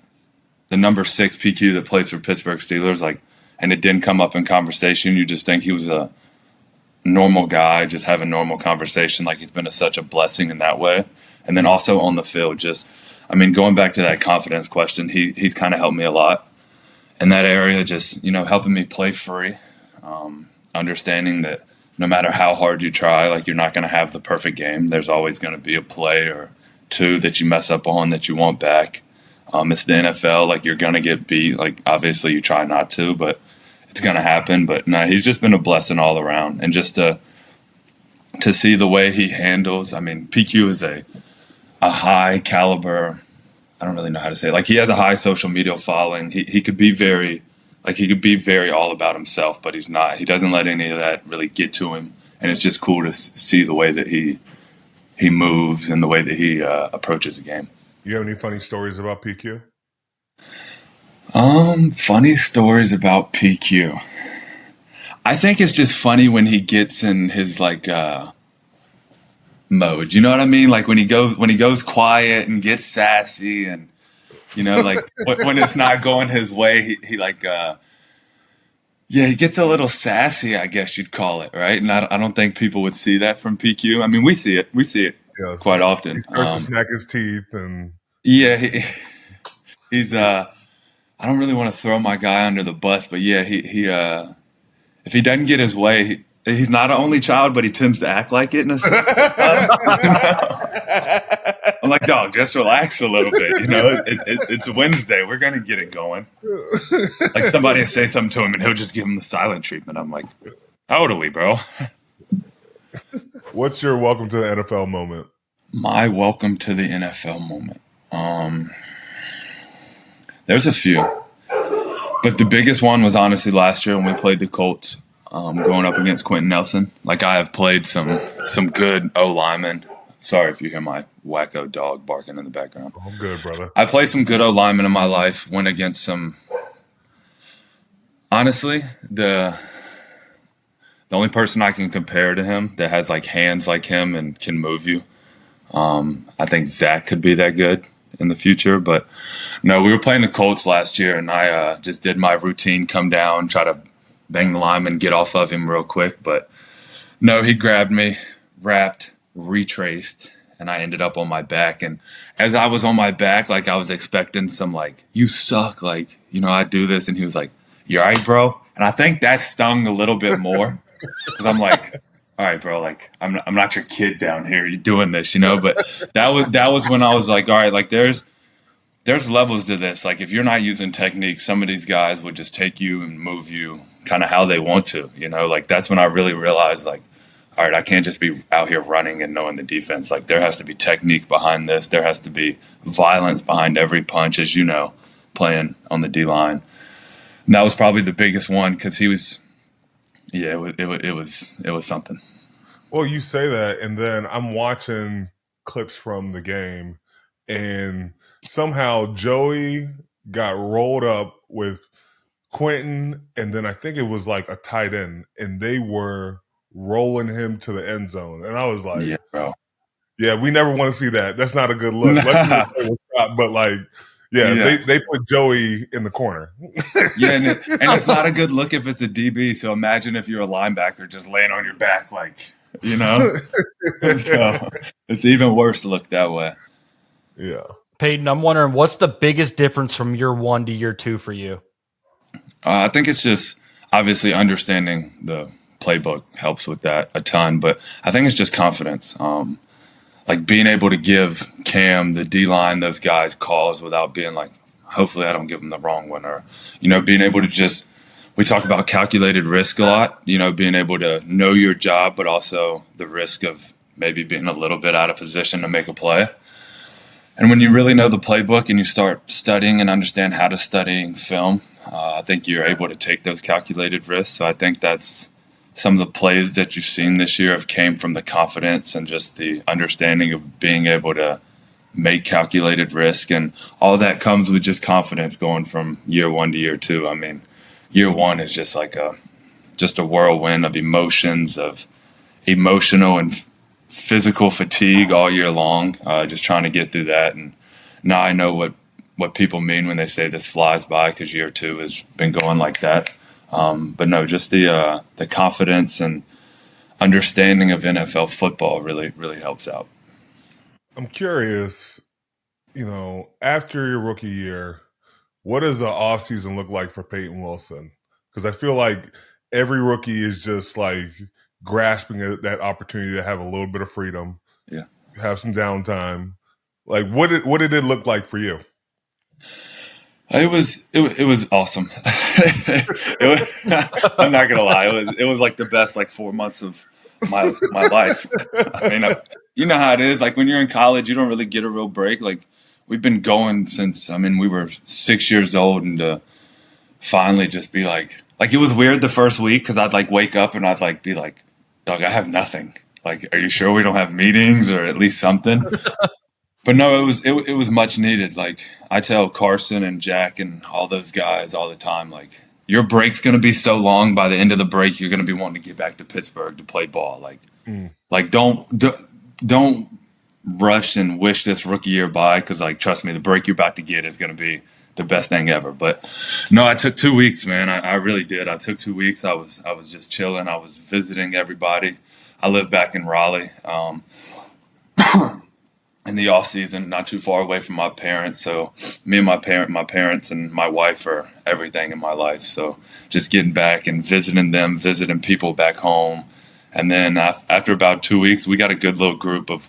the number 6 PQ that plays for Pittsburgh Steelers, like, and it didn't come up in conversation, you just think he was a normal guy, just having normal conversation. Like he's been such a blessing in that way. And then also on the field, going back to that confidence question, he's kind of helped me a lot in that area, just, you know, helping me play free, understanding that no matter how hard you try, like you're not going to have the perfect game. There's always going to be a play or two that you mess up on that you want back. It's the NFL, like you're going to get beat. Like obviously you try not to, but it's going to happen. But no, he's just been a blessing all around. And just to see the way he handles, I mean, PQ is a high caliber, I don't really know how to say it. Like he has a high social media following. He could be very all about himself, but he's not. He doesn't let any of that really get to him. And it's just cool to see the way that he moves and the way that he approaches the game.
You have any funny stories about PQ?
Funny stories about PQ. I think it's just funny when he gets in his like mode. You know what I mean? Like when he goes quiet and gets sassy, and you know, like when it's not going his way, he like he gets a little sassy, I guess you'd call it, right? And I don't think people would see that from PQ. I mean, we see it quite often.
He starts to smack his teeth and
he's I don't really want to throw my guy under the bus, but yeah, he if he doesn't get his way, he's not an only child, but he tends to act like it in a sense. I'm like, dog, just relax a little bit. You know, it's Wednesday. We're gonna get it going. Like somebody will say something to him, and he'll just give him the silent treatment. I'm like, how old are we, bro?
What's your welcome to the NFL moment?
My welcome to the NFL moment. There's a few, but the biggest one was honestly last year when we played the Colts, going up against Quentin Nelson. Like I have played some good O linemen. Sorry if you hear my wacko dog barking in the background.
I'm good, brother.
I played some good O linemen in my life. Went against some. Honestly, the only person I can compare to him that has like hands like him and can move you, I think Zach could be that good in the future. But no, we were playing the Colts last year, and I just did my routine, come down, try to bang the lineman, get off of him real quick. But no, he grabbed me, wrapped, retraced, and I ended up on my back. And as I was on my back, like I was expecting some like, you suck, like, you know, I do this. And he was like, you all right, bro? And I think that stung a little bit more because I'm like, all right, bro, like I'm not your kid down here. You're doing this, you know. But that was when I was like, all right, like there's levels to this. Like if you're not using technique, some of these guys would just take you and move you kind of how they want to, you know. Like that's when I really realized, like, all right, I can't just be out here running and knowing the defense. Like there has to be technique behind this. There has to be violence behind every punch, as you know, playing on the D line. And that was probably the biggest one because he was, yeah, it was something.
Well, you say that, and then I'm watching clips from the game, and somehow Joey got rolled up with Quentin, and then I think it was like a tight end, and they were rolling him to the end zone. And I was like,
Yeah, bro.
Yeah, we never want to see that. That's not a good look. But like, they put Joey in the corner.
Yeah, and it's not a good look if it's a DB. So imagine if you're a linebacker just laying on your back, like, you know. So it's even worse to look that way.
Yeah.
Payton, I'm wondering what's the biggest difference from year 1 to year 2 for you?
I think it's just obviously understanding the playbook helps with that a ton, but I think it's just confidence. Like being able to give Cam, the D-line, those guys calls without being like, hopefully I don't give them the wrong one, or, you know, being able to just, we talk about calculated risk a lot, you know, being able to know your job, but also the risk of maybe being a little bit out of position to make a play. And when you really know the playbook and you start studying and understand how to study film, I think you're able to take those calculated risks. So I think that's some of the plays that you've seen this year have came from the confidence and just the understanding of being able to make calculated risk. And all that comes with just confidence going from year 1 to year 2. I mean, year 1 is just like a whirlwind of emotions, of emotional and physical fatigue all year long, just trying to get through that. And now I know what people mean when they say this flies by, because year 2 has been going like that. But no, just the confidence and understanding of NFL football really, really helps out.
I'm curious, you know, after your rookie year, what does the offseason look like for Payton Wilson? Because I feel like every rookie is just like grasping at that opportunity to have a little bit of freedom, have some downtime. Like, what did it look like for you?
It was awesome. I'm not gonna lie. It was like the best 4 months of my life. I mean, you know how it is. Like when you're in college, you don't really get a real break. Like we've been going since we were 6 years old, and to finally just be like it was weird the first week because I'd wake up and I'd be like, Doug, I have nothing. Like, are you sure we don't have meetings or at least something? But no, it was much needed. Like I tell Carson and Jack and all those guys all the time, like your break's going to be so long. By the end of the break, you're going to be wanting to get back to Pittsburgh to play ball. Like don't rush and wish this rookie year by, because trust me, the break you're about to get is going to be the best thing ever. But no, I took 2 weeks, man. I really did. I took 2 weeks. I was just chilling. I was visiting everybody. I live back in Raleigh. In the off season, not too far away from my parents. So me and my parents and my wife are everything in my life. So just getting back and visiting them, visiting people back home. And then after about 2 weeks, we got a good little group of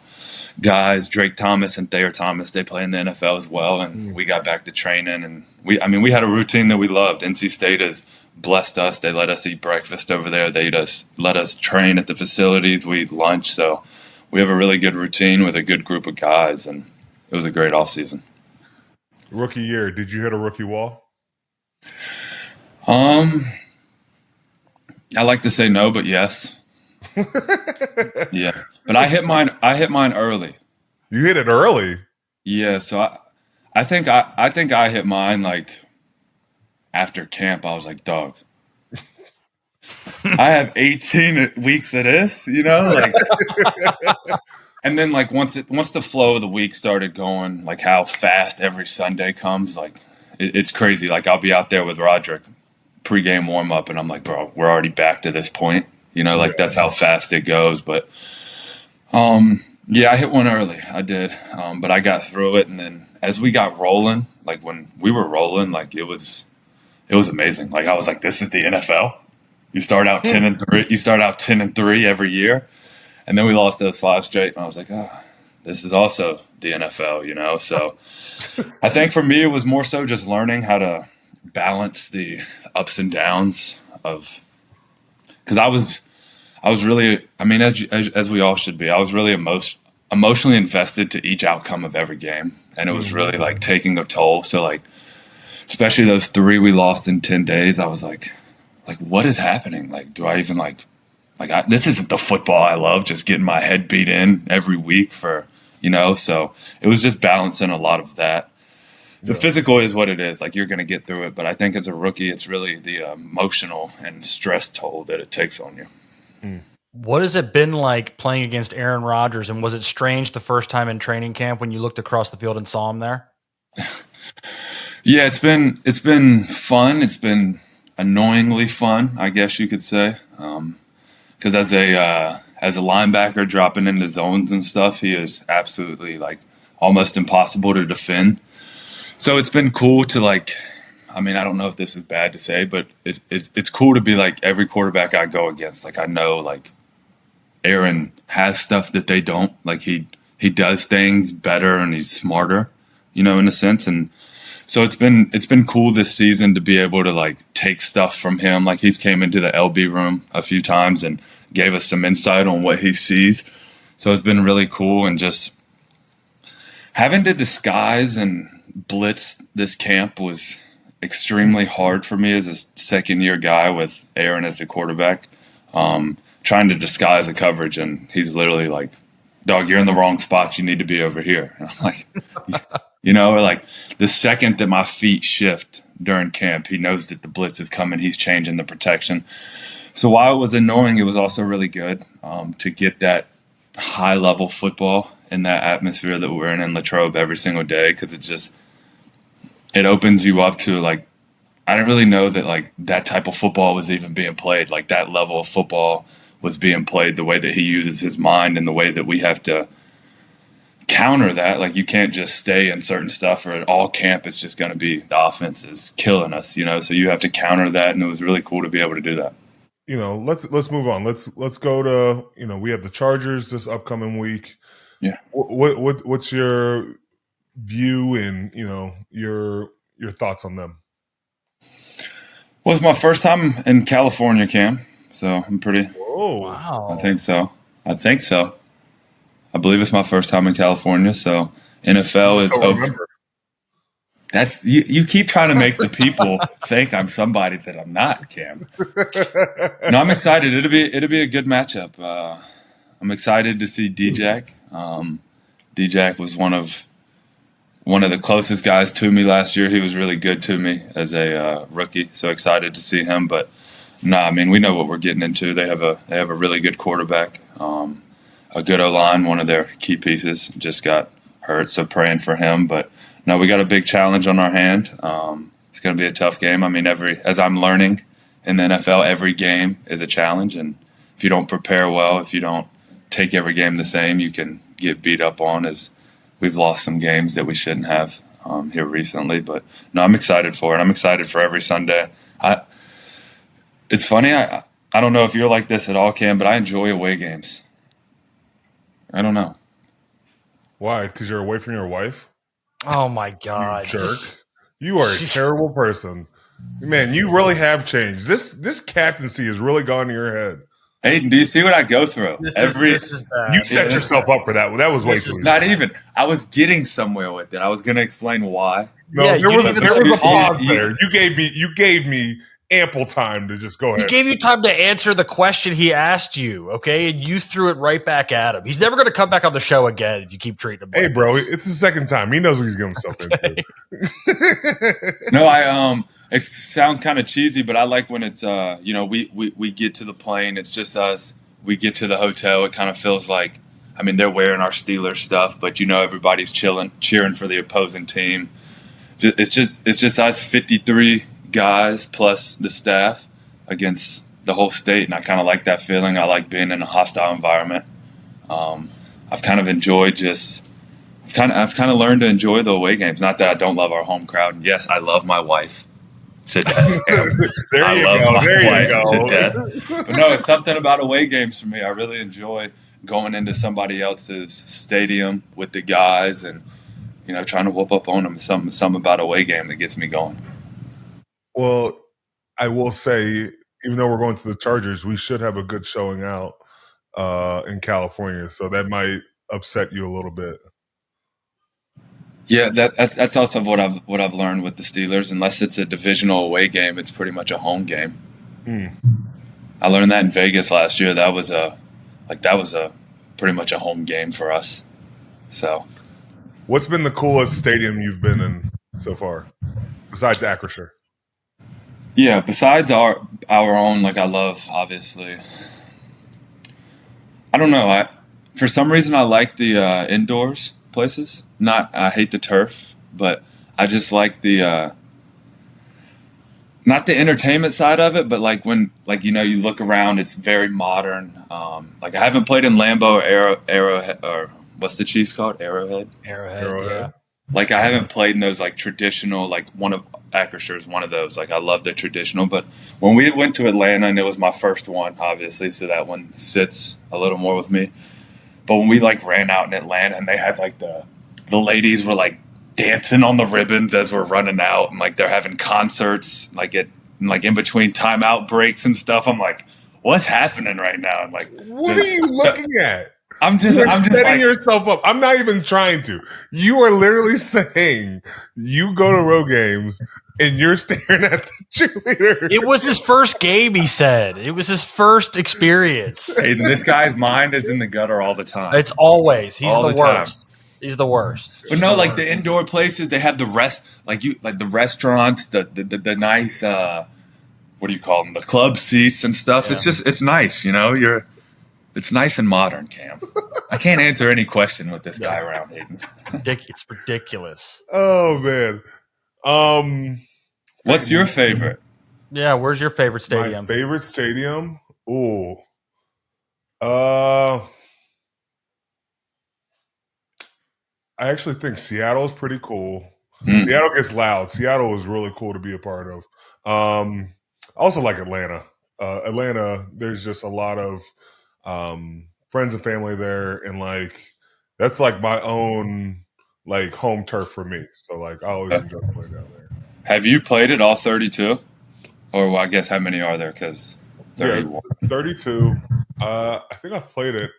guys, Drake Thomas and Thayer Thomas. They play in the NFL as well. And we got back to training, and we had a routine that we loved. NC State has blessed us. They let us eat breakfast over there. They let us train at the facilities. We eat lunch. So we have a really good routine with a good group of guys, and it was a great offseason.
Rookie year, did you hit a rookie wall?
I like to say no, but yes. Yeah, but I hit mine early.
You hit it early?
Yeah, so I think I hit mine after camp. I was like, dog, I have 18 weeks of this, you know, and then once the flow of the week started going, how fast every Sunday comes, it's crazy. I'll be out there with Roderick pregame warm up, and I'm like, bro, we're already back to this point, you know, that's how fast it goes. But yeah, I hit one early. I did, but I got through it, and then as we got rolling, when we were rolling, it was amazing. Like I was like, this is the NFL. You start out 10-3. You start out 10-3 every year, and then we lost those 5 straight. And I was like, oh, this is also the NFL, you know. So I think for me, it was more so just learning how to balance the ups and downs of, because I was really, I mean, as we all should be, I was really emotionally invested to each outcome of every game, and it was really like taking a toll. So like, especially those 3 we lost in 10 days, I was like, what is happening? Like, do I even this isn't the football I love, just getting my head beat in every week for, you know? So it was just balancing a lot of that. The physical is what it is. Like, you're going to get through it. But I think as a rookie, it's really the emotional and stress toll that it takes on you.
What has it been like playing against Aaron Rodgers? And was it strange the first time in training camp when you looked across the field and saw him there?
Yeah, it's been fun. It's been annoyingly fun, I guess you could say. Because as a linebacker dropping into zones and stuff, he is absolutely like almost impossible to defend. So it's been cool to like, I mean, I don't know if this is bad to say, but it's cool to be like every quarterback I go against. Like I know like Aaron has stuff that they don't. Like he does things better and he's smarter, you know, in a sense. And so it's been cool this season to be able to like take stuff from him. Like he's came into the LB room a few times and gave us some insight on what he sees. So it's been really cool, and just having to disguise and blitz this camp was extremely hard for me as a second-year guy with Aaron as the quarterback. Trying to disguise a coverage, and he's literally like, "Dog, you're in the wrong spot. You need to be over here." And I'm like, you know, like the second that my feet shift during camp, he knows that the blitz is coming. He's changing the protection. So while it was annoying, it was also really good to get that high-level football in that atmosphere that we're in Latrobe every single day, because it opens you up to like, I didn't really know that like that type of football was even being played. Like that level of football was being played, the way that he uses his mind and the way that we have to counter that. Like you can't just stay in certain stuff, or at all camp it's just going to be the offense is killing us, you know. So you have to counter that, and it was really cool to be able to do that.
You know, let's move on. Let's go to, you know, we have the Chargers this upcoming week.
Yeah.
What's your view and, you know, your thoughts on them?
Well, it's my first time in California, Cam. So I'm pretty.
Oh,
wow.
I think so. I believe it's my first time in California. So NFL is open. That's you keep trying to make the people think I'm somebody that I'm not, Cam. No, I'm excited. It'll be a good matchup. I'm excited to see D-Jack. D-Jack was one of the closest guys to me last year. He was really good to me as a rookie. So excited to see him. But I mean, we know what we're getting into. They have a really good quarterback, a good O-line. One of their key pieces just got hurt, so praying for him. But no, we got a big challenge on our hand. It's going to be a tough game. I mean, as I'm learning in the NFL, every game is a challenge, and if you don't prepare well, if you don't take every game the same, you can get beat up on. As we've lost some games that we shouldn't have here recently. But no, I'm excited for it. I'm excited for every Sunday. It's funny. I don't know if you're like this at all, Cam, but I enjoy away games. I don't know.
Why? Because you're away from your wife?
Oh my God.
You jerk. You are a terrible person. Man, you really have changed. This captaincy has really gone to your head.
Hayden, do you see what I go through?
This is bad.
You set yourself up for that. That was way too easy.
Not even. I was getting somewhere with it. I was going to explain why.
No,
Yeah,
there was a pause
you-
there. You gave me ample time to just go ahead.
He gave you time to answer the question he asked you, okay? And you threw it right back at him. He's never going to come back on the show again if you keep treating him.
Hey,
like
bro,
this.
it's the second time. He knows what he's getting himself into.
No, it sounds kind of cheesy, but I like when it's we get to the plane, it's just us. We get to the hotel, it kind of feels like, I mean, they're wearing our Steelers stuff, but everybody's chilling, cheering for the opposing team. It's just us 53 guys plus the staff against the whole state, and I kind of like that feeling. I like being in a hostile environment. I've kind of enjoyed I've kind of learned to enjoy the away games. Not that I don't love our home crowd. And yes, I love my wife. to death.
There
I
you
love
go.
my
There you
wife
go.
to death. But no, it's something about away games for me. I really enjoy going into somebody else's stadium with the guys and trying to whoop up on them. Something about away game that gets me going.
Well, I will say, even though we're going to the Chargers, we should have a good showing out in California, so that might upset you a little bit.
Yeah, that's also what I've learned with the Steelers. Unless it's a divisional away game, it's pretty much a home game. I learned that in Vegas last year. That was a pretty much a home game for us. So,
what's been the coolest stadium you've been in so far, besides Acrisure?
Yeah, besides our own, I love, obviously. I don't know. For some reason I like the indoors places. I hate the turf, but I just like the not the entertainment side of it, but when you look around, it's very modern. I haven't played in Lambeau or Arrowhead, or what's the Chiefs called? Arrowhead.
Yeah.
I haven't played in those traditional, one of Acrisure is one of those. I love the traditional, but when we went to Atlanta, and it was my first one, obviously, so that one sits a little more with me. But when we ran out in Atlanta, and they had the ladies were dancing on the ribbons as we're running out, and they're having concerts in between timeout breaks and stuff. I'm like, what's happening right now? And
what are you looking at?
I'm just
setting yourself up. I'm not even trying to. You are literally saying you go to road games and you're staring at the cheerleader.
It was his first game, he said. It was his first experience.
Hey, this guy's mind is in the gutter all the time.
It's always. He's
all
the worst.
Time.
He's the worst.
But no, the indoor places, they have the the restaurants, the nice what do you call them? The club seats and stuff. Yeah. It's nice, it's nice and modern, Cam. I can't answer any question with this guy around, Hayden.
It's ridiculous.
Oh man.
What's your favorite?
Yeah, where's your favorite stadium?
My favorite stadium? Ooh. I actually think Seattle's pretty cool. Seattle gets loud. Seattle is really cool to be a part of. I also like Atlanta. Atlanta, there's just a lot of friends and family there, and that's my own home turf for me. So I always enjoy playing down there.
Have you played it all 32? Or I guess how many are there? Because 31.
Yeah, 32. I think I've played it.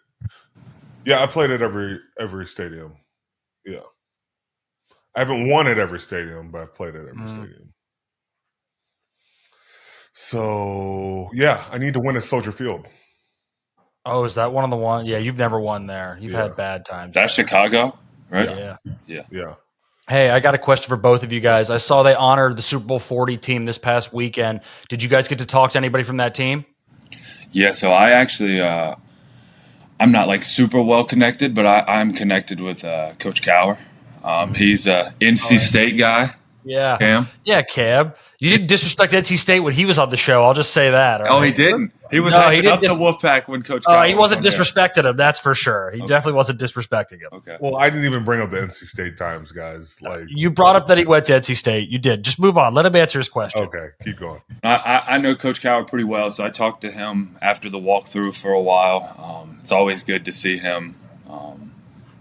Yeah, I've played at every stadium. Yeah. I haven't won at every stadium, but I've played at every stadium. So, yeah, I need to win at Soldier Field.
Oh, is that one of the ones? Yeah, you've never won there. You've had bad times.
That's Chicago, right?
Yeah.
Hey, I got a question for both of you guys. I saw they honored the Super Bowl 40 team this past weekend. Did you guys get to talk to anybody from that team?
Yeah, so I actually I'm not super well connected, but I'm connected with Coach Cower. He's a NC State guy.
Yeah.
Cam?
Yeah, Cab. You didn't disrespect NC State when he was on the show. I'll just say that.
Oh, he didn't. He was up the Wolfpack when Coach Cower
he wasn't disrespecting him, that's for sure. He definitely wasn't disrespecting him.
Okay.
Well, I didn't even bring up the NC State times, guys.
You brought up that he went to NC State. You did. Just move on. Let him answer his question.
Okay, keep going.
I know Coach Cower pretty well, so I talked to him after the walkthrough for a while. It's always good to see him.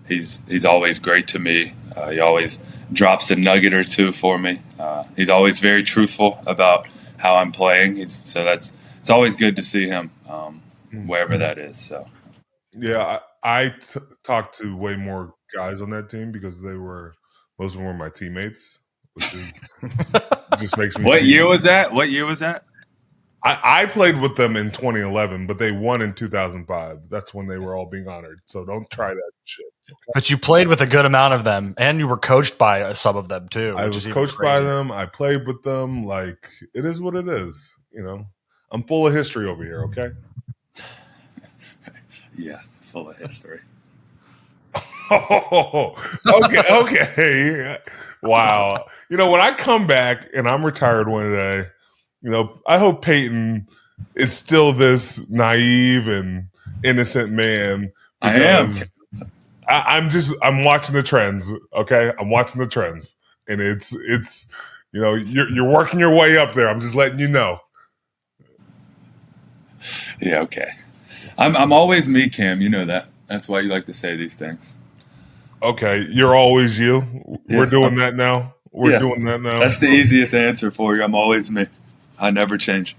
He's always great to me. He always drops a nugget or two for me. He's always very truthful about how I'm playing. It's always good to see him wherever that is. So
yeah, I talked to way more guys on that team because most of them were my teammates, which just makes me.
What year was that?
I played with them in 2011, but they won in 2005. That's when they were all being honored. So don't try that shit. Okay?
But you played with a good amount of them, and you were coached by some of them too.
I was coached by them. I played with them. It is what it is. I'm full of history over here. Okay.
Yeah, full of history.
Oh, okay. Wow. When I come back and I'm retired one day, I hope Payton is still this naive and innocent man.
I am.
I'm watching the trends. Okay. I'm watching the trends, and it's You're working your way up there. I'm just letting you know.
Yeah, okay. I'm always me, Cam. You know that. That's why you like to say these things.
Okay, you're always you. We're doing that now. We're
Yeah.
doing that now.
That's the easiest answer for you. I'm always me. I never change.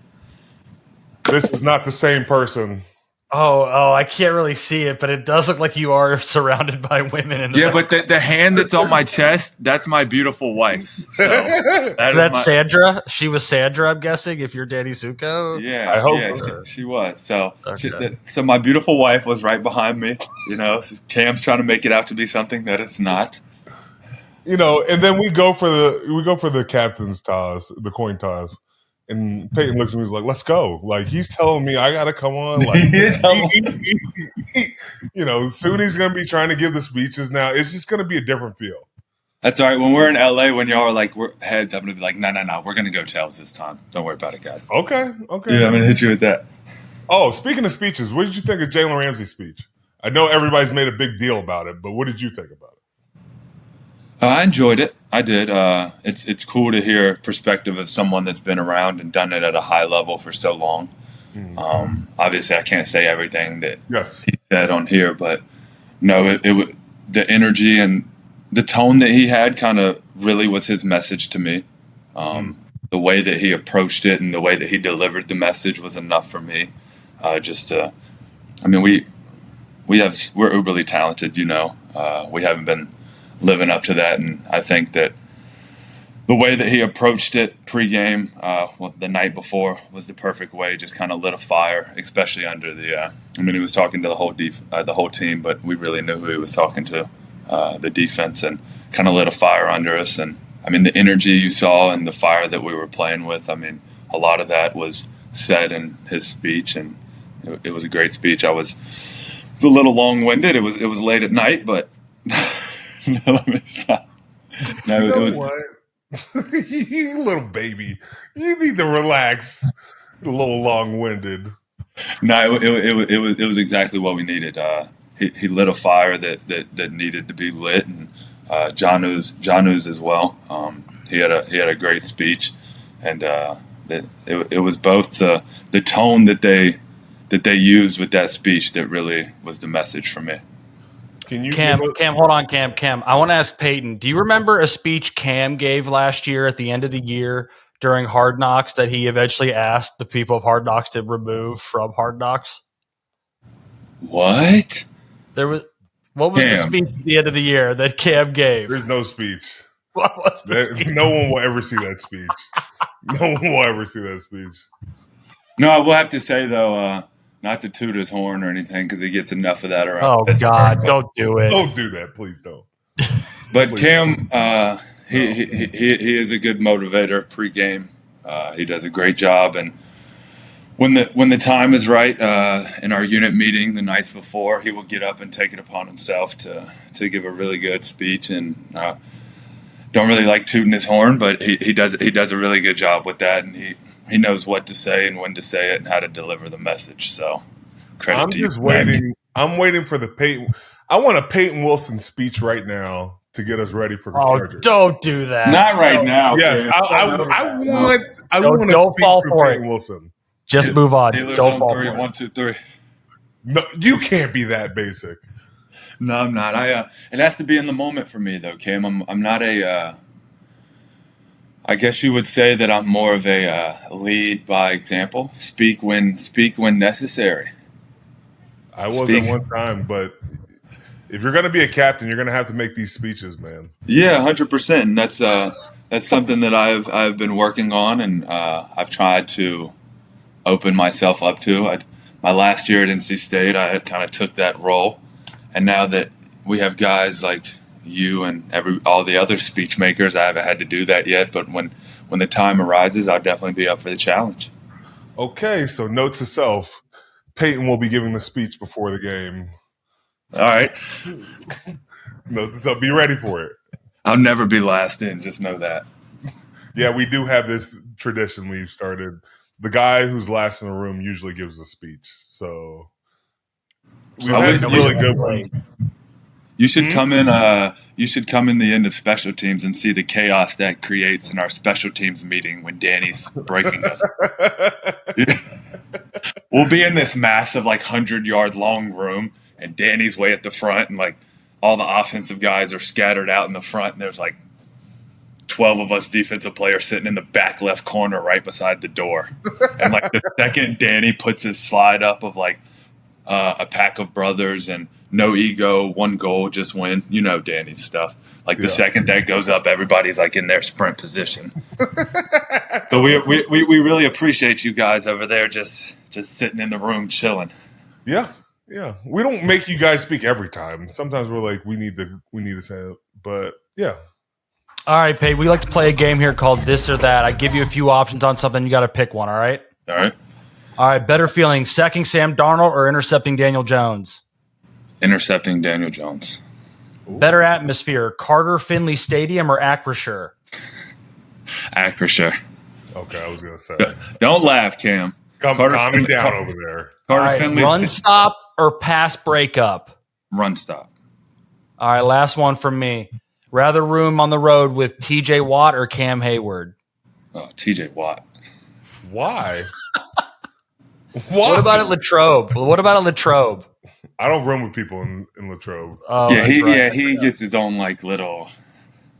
This is not the same person.
Oh, I can't really see it, but it does look like you are surrounded by women in the
Yeah, but the hand that's on my chest, that's my beautiful wife. So
that's Sandra. She was Sandra, I'm guessing, if you're Danny Zuko.
Yeah,
I hope
she was. So
Okay.
so my beautiful wife was right behind me. Cam's trying to make it out to be something that it's not.
And then we go for the captain's toss, the coin toss. And Peyton looks at me, he's like, let's go. Like, he's telling me I got to come on. Like, soon he's going to be trying to give the speeches now. It's just going to be a different feel.
That's all right. When we're in LA, when y'all are like, we're heads, I'm going to be like, no. We're going to go tails this time. Don't worry about it, guys.
Okay.
Yeah, I'm going to hit you with that.
Oh, speaking of speeches, what did you think of Jalen Ramsey's speech? I know everybody's made a big deal about it, but what did you think about it?
I enjoyed it. I did. It's cool to hear perspective of someone that's been around and done it at a high level for so long. Obviously, I can't say everything that he said on here, but no, it the energy and the tone that he had kind of really was his message to me. The way that he approached it and the way that he delivered the message was enough for me. We're uberly talented. We haven't been living up to that, and I think that the way that he approached it pregame, the night before, was the perfect way. Just kind of lit a fire, especially under the. He was talking to the whole team, but we really knew who he was talking to, the defense, and kind of lit a fire under us. And the energy you saw and the fire that we were playing with. A lot of that was said in his speech, and it was a great speech. It was a little long-winded. It was late at night, but. No, let me stop. No, it was
what? You little baby. You need to relax. A little long-winded.
No, it was exactly what we needed. He lit a fire that needed to be lit, and Janu's as well. He had a great speech, and it was both the tone that they used with that speech that really was the message for me.
Cam, hold on, Cam. I want to ask Peyton, do you remember a speech Cam gave last year at the end of the year during Hard Knocks that he eventually asked the people of Hard Knocks to remove from Hard Knocks?
What?
What was the speech at the end of the year that Cam gave?
There's no speech.
What was the speech?
No one will ever see that speech. No one will ever see that speech.
No, I will have to say, though, not to toot his horn or anything, because he gets enough of that around.
Oh, Pittsburgh. God, don't do it.
Don't do that. Please don't.
But please. Cam, he is a good motivator pregame. He does a great job. And when the time is right in our unit meeting the nights before, he will get up and take it upon himself to give a really good speech. And don't really like tooting his horn, but he does a really good job with that. And he knows what to say and when to say it and how to deliver the message. So credit to you.
I'm waiting for the Payton. I want a Payton Wilson speech right now to get us ready for the Chargers.
Don't do that.
Not right now.
Yes, I want a speech for Payton Wilson.
Just move on.
Don't fall for it. 1, 2, 3.
No, you can't be that basic.
No, I'm not. It has to be in the moment for me, though, Cam. I'm not a. I guess you would say that I'm more of a lead by example. Speak when necessary.
I wasn't one time, but if you're going to be a captain, you're going to have to make these speeches, man.
Yeah, 100%. And that's something that I've been working on, and I've tried to open myself up to. My last year at NC State, I kind of took that role, and now that we have guys like you and all the other speech makers, I haven't had to do that yet, but when the time arises, I'll definitely be up for the challenge.
Okay, so note to self, Peyton will be giving the speech before the game.
All right.
Note to self, be ready for it.
I'll never be last in, just know that.
Yeah, we do have this tradition we've started. The guy who's last in the room usually gives a speech, so we've had some really good ones.
You should come in. You should come in the end of special teams and see the chaos that creates in our special teams meeting when Danny's breaking us. We'll be in this massive, 100-yard long room, and Danny's way at the front, and all the offensive guys are scattered out in the front, and there's 12 of us defensive players sitting in the back left corner right beside the door. And the second Danny puts his slide up of a pack of brothers and no ego, one goal, just win. You know Danny's stuff. The second that goes up, everybody's in their sprint position. So we really appreciate you guys over there just sitting in the room chilling.
Yeah. Yeah. We don't make you guys speak every time. Sometimes we're we need to say it. But yeah.
All right, Pate, we like to play a game here called This or That. I give you a few options on something. You got to pick one, all right?
All right.
All right, better feeling, sacking Sam Darnold or intercepting Daniel Jones?
Intercepting Daniel Jones.
Ooh. Better atmosphere, Carter Finley Stadium or Acrisure?
Acrisure.
Okay, I was going to say.
Don't laugh, Cam.
Calm me down over there.
Carter Finley. Run stop or pass breakup?
Run stop.
All right, last one from me. Rather room on the road with TJ Watt or Cam Heyward?
Oh, TJ Watt.
Why?
What about at Latrobe?
I don't room with people in Latrobe.
Oh,
he gets his own little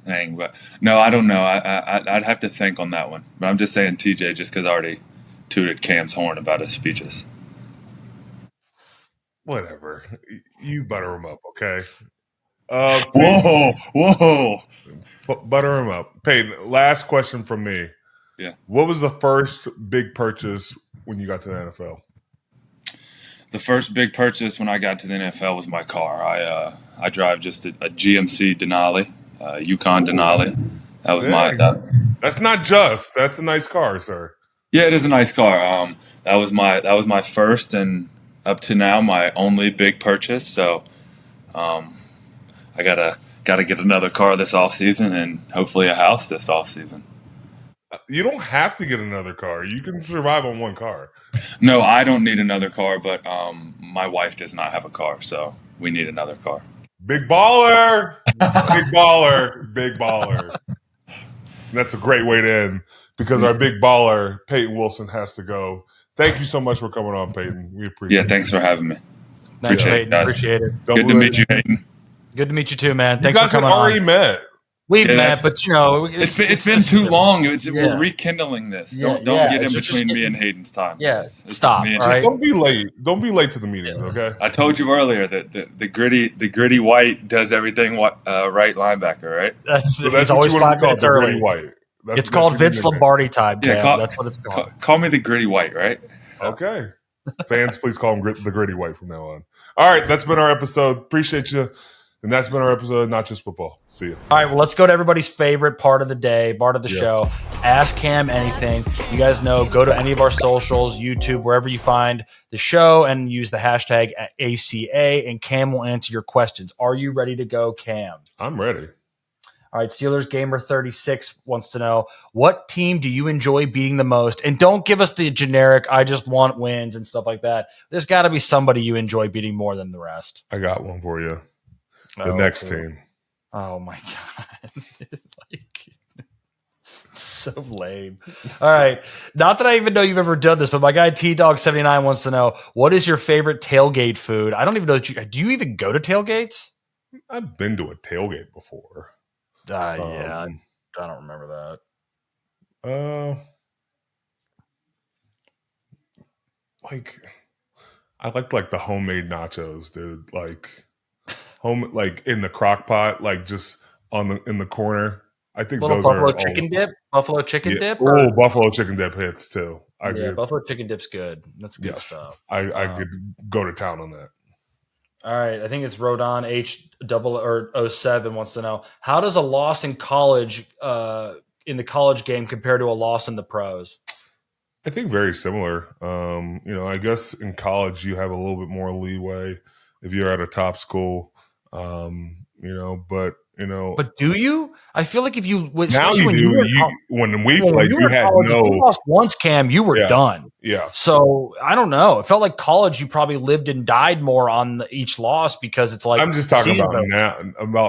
thing, but no, I don't know. I'd have to think on that one. But I'm just saying TJ just because I already tooted Cam's horn about his speeches.
Whatever. You butter him up, okay?
Whoa!
Butter him up. Payton, last question from me.
Yeah.
What was the first big purchase when you got to the NFL?
The first big purchase when I got to the NFL was my car. I drive just a GMC Denali, Yukon Denali. That was
That's not just. That's a nice car, sir.
Yeah, it is a nice car. That was my first and up to now my only big purchase. So, I gotta get another car this offseason and hopefully a house this offseason.
You don't have to get another car. You can survive on one car.
No, I don't need another car, but my wife does not have a car, so we need another car.
Big baller. Big baller. Big baller. And that's a great way to end because our big baller, Payton Wilson, has to go. Thank you so much for coming on, Payton. We appreciate it.
Yeah, thanks for having me.
Thanks, Hayden. Appreciate it.
Good to meet you, Hayden.
Good to meet you too, man. Thanks for coming on.
You guys have already met.
We've met, but
it's been too long. We're rekindling this. Don't get in between me and Hayden's time.
Yeah,
it's
stop.
Right?
Just don't be late. Don't be late to the meetings, okay?
I told you earlier that the gritty white does everything right linebacker, right?
He's always 5 minutes early.
White.
It's called Vince Lombardi time, Cam.
Yeah,
that's what it's called.
Call me the gritty white, right?
Okay. Fans, please call him the gritty white from now on. All right, that's been our episode. Appreciate you. And that's been our episode of Not Just Football. See you.
All right, well, let's go to everybody's favorite part of the day, part of the show. Ask Cam anything. You guys know, go to any of our socials, YouTube, wherever you find the show, and use the hashtag ACA, and Cam will answer your questions. Are you ready to go, Cam?
I'm ready.
All right, Steelers Gamer 36 wants to know, what team do you enjoy beating the most? And don't give us the generic, I just want wins and stuff like that. There's got to be somebody you enjoy beating more than the rest.
I got one for you. The next team.
Oh, my God. So lame. All right. Not that I even know you've ever done this, but my guy T-Dog79 wants to know, what is your favorite tailgate food? I don't even know that do you even go to tailgates?
I've been to a tailgate before.
Yeah, I don't remember
that. I like the homemade nachos, dude. In the crock pot, just in the corner. I think those
buffalo
are
chicken dip. Buffalo chicken dip.
Oh, buffalo chicken dip hits too.
Buffalo chicken dip's good. That's good stuff.
I could go to town on that.
All right, I think it's Rodon H07 wants to know, how does a loss in college in the college game compare to a loss in the pros?
I think very similar. I guess in college you have a little bit more leeway if you're at a top school. But You know,
But do you? I feel like if you
now you do. When we played, you had
college,
no.
If you lost once, Cam, you were done.
Yeah.
So I don't know. It felt like college. You probably lived and died more on each loss because it's like
I'm just talking about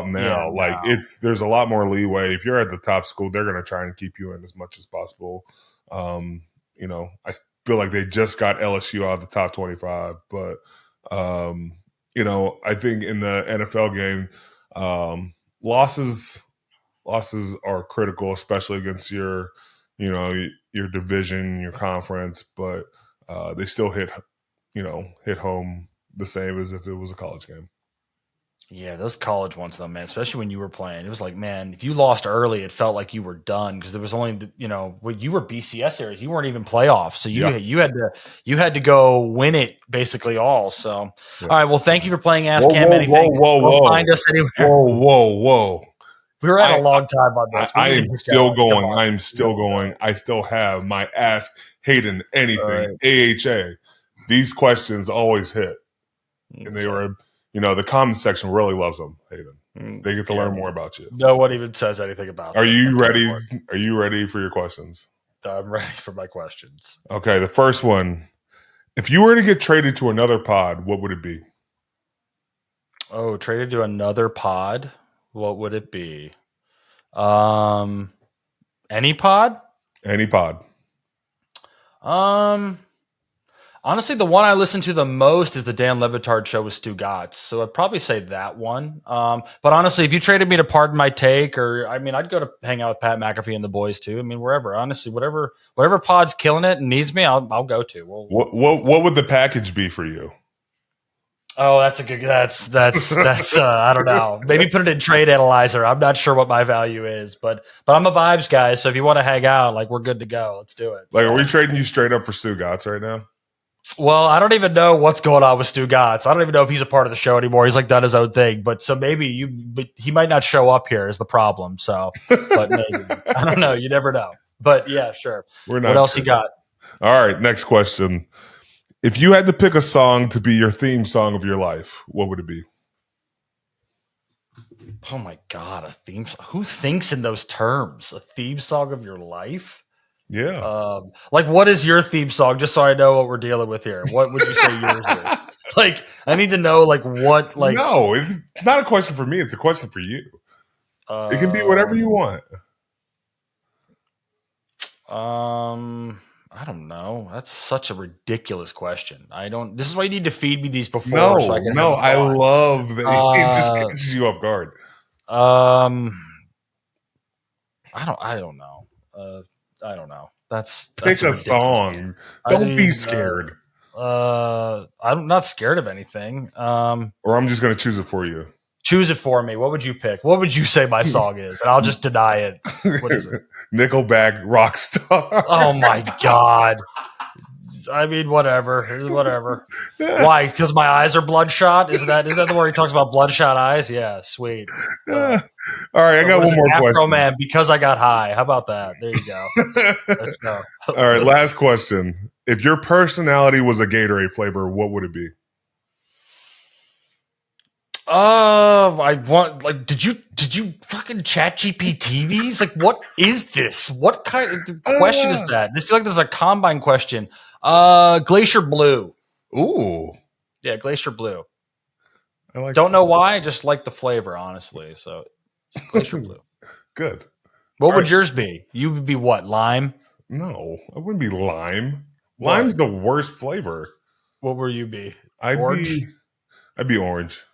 now.
Yeah,
like there's a lot more leeway. If you're at the top school, they're going to try and keep you in as much as possible. You know, I feel like they just got LSU out of the top 25, but you know, I think in the NFL game, losses are critical, especially against your division, your conference, but they still hit home the same as if it was a college game.
Yeah, those college ones though, man, especially when you were playing, it was like, man, if you lost early, it felt like you were done because there was only, when you were BCS areas, you weren't even playoffs, so you had to go win it basically all. So, all right, well, thank you for playing Ask Cam Anything.
Whoa!
Find us anywhere.
Whoa!
We were at a long time on this.
I am still going. I am still going. I still have my Ask Hayden Anything AHA. These questions always hit, and they were. The comment section really loves them, Hayden. They get to learn more about you.
No one even says anything about
Are you ready? Are you ready for your questions?
I'm ready for my questions.
Okay, the first one. If you were to get traded to another pod, what would it be?
Oh, traded to another pod? What would it be? Any pod?
Any pod.
Honestly, the one I listen to the most is the Dan Le Batard show with Stu Gatz. So I'd probably say that one. But honestly, if you traded me to Pardon My Take, I'd go to hang out with Pat McAfee and the boys too. I mean, wherever, honestly, whatever pod's killing it and needs me, I'll go to.
What would the package be for you?
Oh, that's I don't know. Maybe put it in Trade Analyzer. I'm not sure what my value is, but I'm a vibes guy. So if you want to hang out, like, we're good to go. Let's do it.
Are we trading you straight up for Stu Gatz right now?
Well, I don't even know what's going on with Stu Gatz. I don't even know if he's a part of the show anymore. He's done his own thing, but he might not show up here is the problem. So, but maybe I don't know. You never know. But yeah, sure. What else you got?
All right, next question. If you had to pick a song to be your theme song of your life, what would it be?
Oh my God, a theme song. Who thinks in those terms? A theme song of your life?
Yeah.
What is your theme song? Just so I know what we're dealing with here. What would you say yours is? I need to know what.
No, it's not a question for me. It's a question for you. It can be whatever you want.
I don't know. That's such a ridiculous question. This is why you need to feed me these before.
I love that it just catches you off guard.
I don't know. I don't know.
Pick a song. Don't be scared.
I'm not scared of anything.
Or I'm just going to choose it for you.
Choose it for me. What would you pick? What would you say my song is? And I'll just deny it. What is it?
Nickelback Rockstar.
Oh my God. I mean, whatever. Why? Because my eyes are bloodshot? Is that the word he talks about? Bloodshot eyes? Yeah, sweet.
All right, I got one more question.
Man, because I got high. How about that? There you go. Let's go.
All right, last question. If your personality was a Gatorade flavor, what would it be?
Did you fucking chat GPT these? What is this? What kind of question is that? I feel like this is a combine question. Glacier Blue.
Ooh.
Yeah, Glacier Blue. Don't know why, I just like the flavor, honestly. So Glacier Blue.
Good.
What would yours be? You would be what? Lime?
No, I wouldn't be lime. Lime's the worst flavor.
What would you be?
I'd be orange.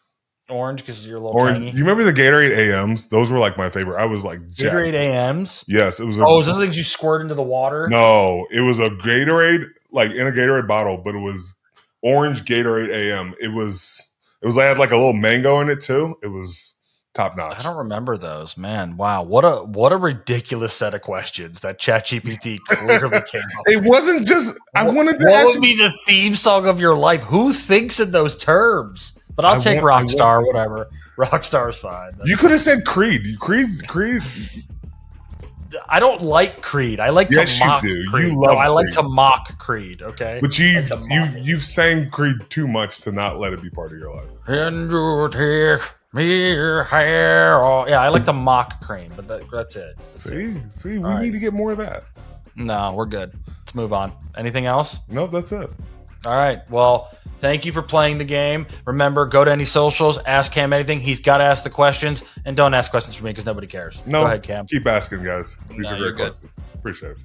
Orange because you're a little tangy.
Do you remember the Gatorade AMs? Those were my favorite. I was
Gatorade AMs?
Yes, it was.
Is those things you squirt into the water?
No, it was a Gatorade, in a Gatorade bottle, but it was orange Gatorade AM. It had a little mango in it too. It was top notch.
I don't remember those, man. Wow, what a ridiculous set of questions that ChatGPT clearly came up.
It wasn't just. I wanted to.
What would be the theme song of your life? Who thinks in those terms? But I'll take Rockstar, whatever. Rockstar's fine.
You could have said Creed. Creed.
I don't like Creed. I like to mock Creed.
You love
I like to mock Creed, okay?
But you've sang Creed too much to not let it be part of your life.
And you take Yeah, I like the mock cream, but that's it.
See, we need to get more of that.
No, we're good. Let's move on. Anything else?
No, that's it.
All right. Well, thank you for playing the game. Remember, go to any socials, ask Cam anything. He's got to ask the questions, and don't ask questions for me because nobody cares.
No,
go ahead, Cam.
Keep asking, guys. These are
you're
great
good.
questions. Appreciate it.